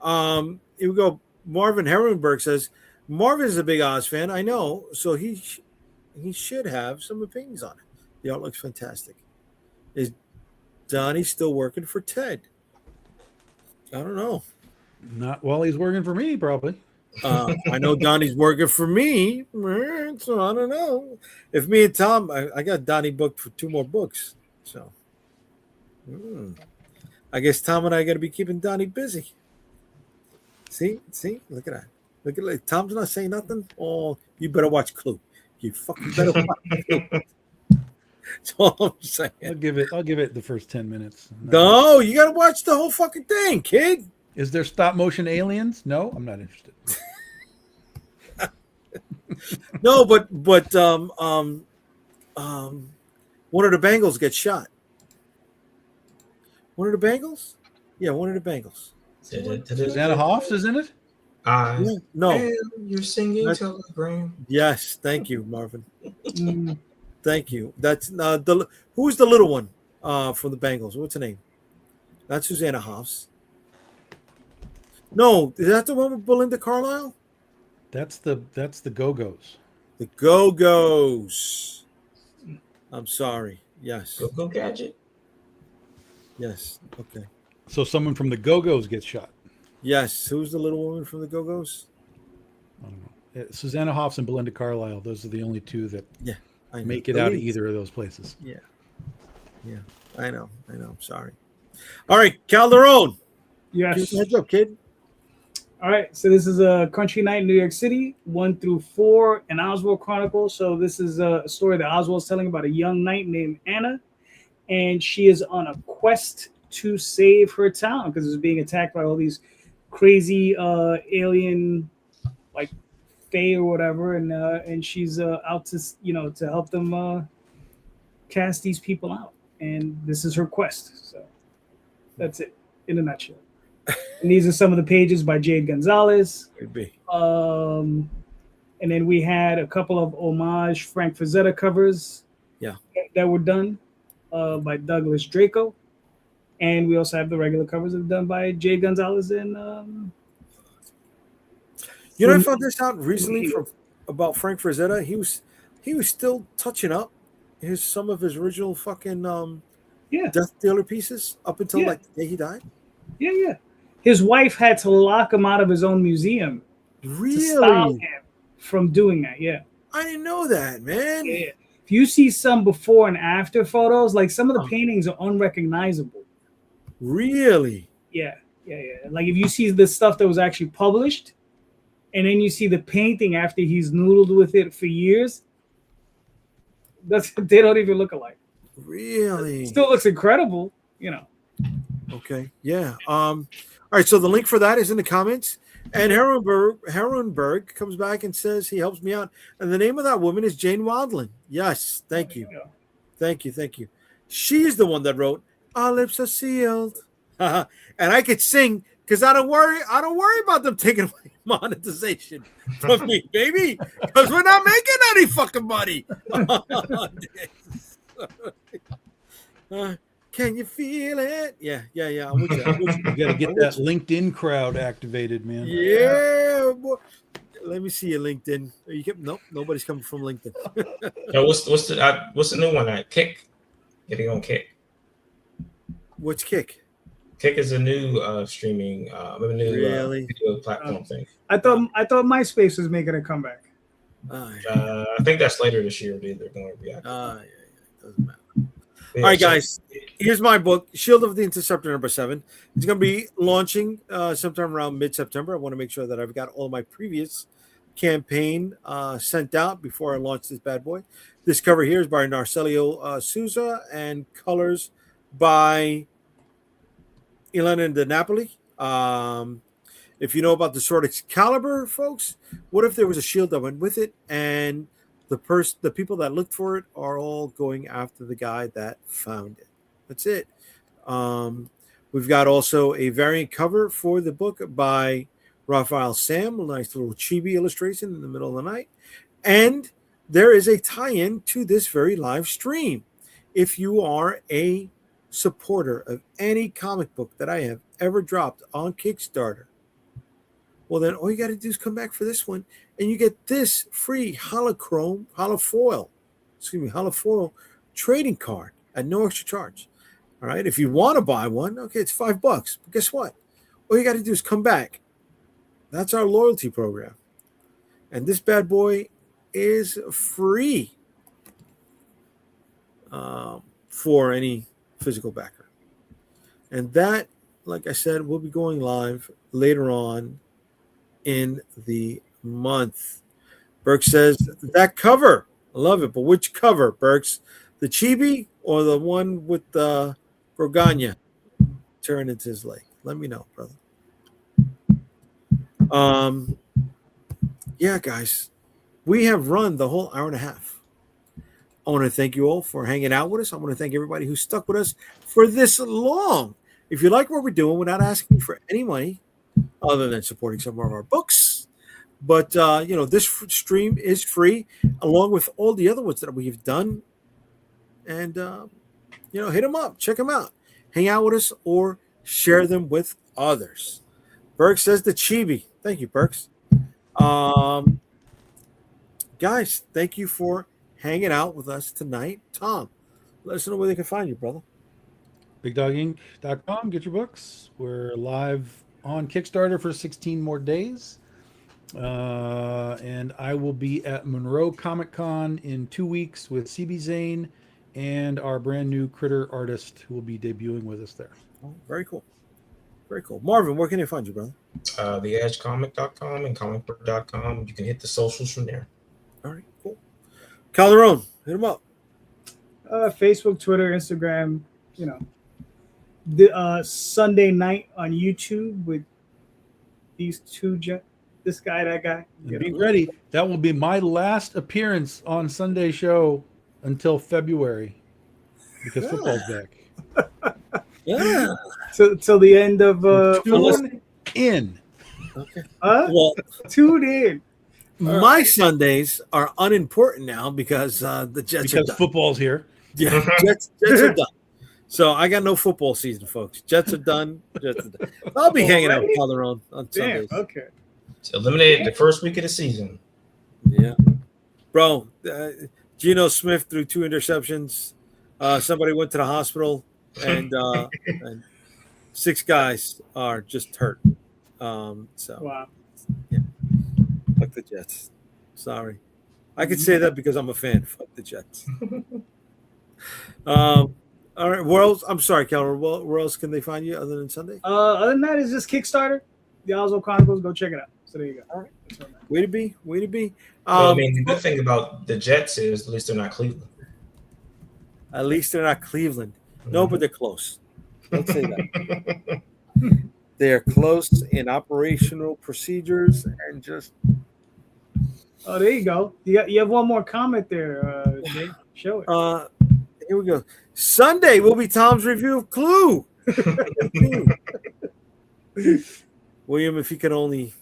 Here we go. Marvin Herrenberg says, Marvin is a big Oz fan. I know. So he should have some opinions on it. The art looks fantastic. Is Donnie still working for Ted? I don't know. Not while he's working for me, probably. I know Donnie's working for me, so I don't know. If me and Tom, I got Donnie booked for 2 more books, so I guess Tom and I got to be keeping Donnie busy. See, look at that. Look at that. Tom's not saying nothing. Oh, you better watch Clue. You fucking better watch Clue. That's all I'm saying. I'll give it the first 10 minutes. No, you got to watch the whole fucking thing, kid. Is there stop motion aliens? No, I'm not interested. No, but one of the Bengals gets shot. One of the Bengals? Yeah, one of the Bengals. Susanna Hoffs is in it? No. You're singing Telegram. Yes, thank you, Marvin. Thank you. That's who's the little one from the Bengals? What's her name? Not Susanna Hoffs. No, is that the one with Belinda Carlisle? That's the Go-Go's. The Go-Go's. I'm sorry. Yes. Go Gadget. Yes. Okay. So someone from the Go-Go's gets shot. Yes. Who's the little woman from the Go-Go's? I don't know. Susanna Hoffs and Belinda Carlisle. Those are the only two that I know. make it out of either of those places. Yeah. I know. I'm sorry. All right, Calderon. Yes. Heads up, kid. All right. So this is a Country Night in New York City, 1-4, an Oswald Chronicle. So this is a story that Oswald's telling about a young knight named Anna, and she is on a quest to save her town because it's being attacked by all these crazy alien, like fae or whatever, and she's out to to help them cast these people out, and this is her quest. So that's it in a nutshell. And these are some of the pages by Jade Gonzalez. Could be. And then we had a couple of homage Frank Frazetta covers that were done by Douglas Draco. And we also have the regular covers that are done by Jade Gonzalez and You know, I found this out recently about Frank Frazetta. He was still touching up some of his original fucking Death Dealer pieces up until like the day he died. Yeah. His wife had to lock him out of his own museum to stop him from doing that. Yeah. I didn't know that, man. Yeah. If you see some before and after photos, like some of the paintings are unrecognizable. Really? Yeah. Like if you see the stuff that was actually published, and then you see the painting after he's noodled with it for years, they don't even look alike. Really? It still looks incredible, Okay. Yeah. All right. So the link for that is in the comments. And Herrenberg comes back and says he helps me out. And the name of that woman is Jane Wildland. Yes. Thank you. Thank you. She's the one that wrote "Our Lips Are Sealed," and I could sing because I don't worry about them taking away monetization from me, baby, because we're not making any fucking money. Can you feel it? Yeah. I'm with you. You got to get that LinkedIn crowd activated, man. Yeah. Boy. Let me see your LinkedIn. Nope, nobody's coming from LinkedIn. What's the new one? Kick. Getting on Kick. What's Kick? Kick is a new streaming, really? Video platform thing. I thought MySpace was making a comeback. I think that's later this year. They're going to react. It doesn't matter. All right, guys. Here's my book, Shield of the Interceptor #7. It's going to be launching sometime around mid-September. I want to make sure that I've got all my previous campaign sent out before I launch this bad boy. This cover here is by Narcelio Souza and colors by Elena De Napoli. If you know about the Sword Excalibur, folks, what if there was a shield that went with it and the people that looked for it are all going after the guy that found it? That's it. We've got also a variant cover for the book by Raphael Sam, a nice little chibi illustration in the middle of the night. And there is a tie-in to this very live stream. If you are a supporter of any comic book that I have ever dropped on Kickstarter, well, then all you got to do is come back for this one, and you get this free holofoil trading card at no extra charge. All right. If you want to buy one, okay, it's $5. But guess what? All you got to do is come back. That's our loyalty program. And this bad boy is free for any physical backer. And that, like I said, will be going live later on in the month. Burke says, that cover, I love it, but which cover, Burks? The chibi or the one with the Brogania turn into his leg? Let me know, brother. Yeah, guys, we have run the whole hour and a half. I want to thank you all for hanging out with us. I want to thank everybody who stuck with us for this long. If you like what we're doing, we're not asking for any money other than supporting some of our books. But, this stream is free along with all the other ones that we've done. And, hit them up. Check them out. Hang out with us or share them with others. Burke says the chibi. Thank you, Burks. Guys, thank you for hanging out with us tonight. Tom, let us know where they can find you, brother. BigDogInc.com. Get your books. We're live on Kickstarter for 16 more days. And I will be at Monroe Comic Con in 2 weeks with CB Zane and our brand new critter artist who will be debuting with us there. Oh, very cool. Very cool. Marvin, where can they find you, brother? TheEdgeComic.com and comicbook.com. You can hit the socials from there. All right, cool. Calderon, hit him up. Facebook, Twitter, Instagram. You know, the Sunday night on YouTube with these two. This guy, that guy. You Be know. ready. That will be my last appearance on Sunday show until February because football's back. Yeah. Till the end of Tune in. Okay. huh? Well, Tune in. my Sundays are unimportant now because the Jets are Because done. football's here. Yeah, Jets are done. So I got no football season, folks. Jets are done. Jets are done. I'll be hanging out with Calderon on Damn. Sundays. Okay. It's eliminated the first week of the season. Yeah, bro. Geno Smith threw 2 interceptions. Somebody went to the hospital, and 6 guys are just hurt. So Wow. fuck the Jets. Sorry, I could say that because I'm a fan. Fuck the Jets. All right, where else? I'm sorry, Calderon. Where else can they find you other than Sunday? Other than that, it's just Kickstarter, the Oswald Chronicles. Go check it out. So there you go. All right. Way to be. Way to be. Well, I mean, the good thing about the Jets is at least they're not Cleveland. At least they're not Cleveland. No, but they're close. Let's say that. They're close in operational procedures and just. Oh, there you go. You have one more comment there, Jay. Show it. Here we go. Sunday will be Tom's review of Clue. William, if he could only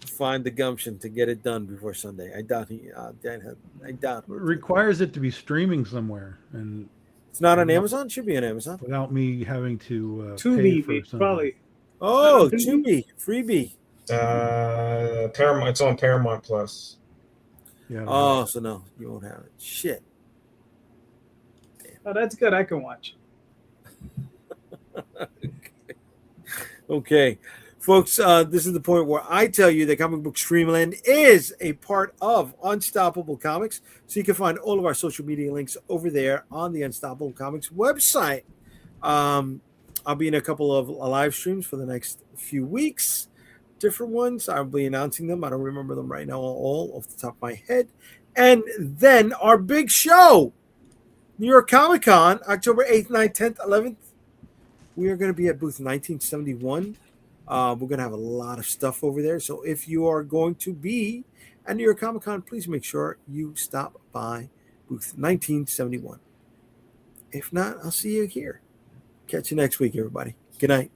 find the gumption to get it done before Sunday, I doubt he. I doubt. It requires it to be streaming somewhere, and It's not on Amazon. It should be on Amazon. without me having to pay Tubi, for something. probably. Oh, Tubi? Tubi, freebie. Paramount. It's on Paramount Plus. Yeah. Oh, so no, you won't have it. Shit. Oh, that's good. I can watch. Okay, folks, this is the point where I tell you that Comic Book Streamland is a part of Unstoppable Comics. So you can find all of our social media links over there on the Unstoppable Comics website. I'll be in a couple of live streams for the next few weeks. Different ones. I'll be announcing them. I don't remember them right now all off the top of my head. And then our big show, New York Comic Con, October 8th, 9th, 10th, 11th. We are going to be at booth 1971. We're going to have a lot of stuff over there. So if you are going to be at New York Comic Con, please make sure you stop by booth 1971. If not, I'll see you here. Catch you next week, everybody. Good night.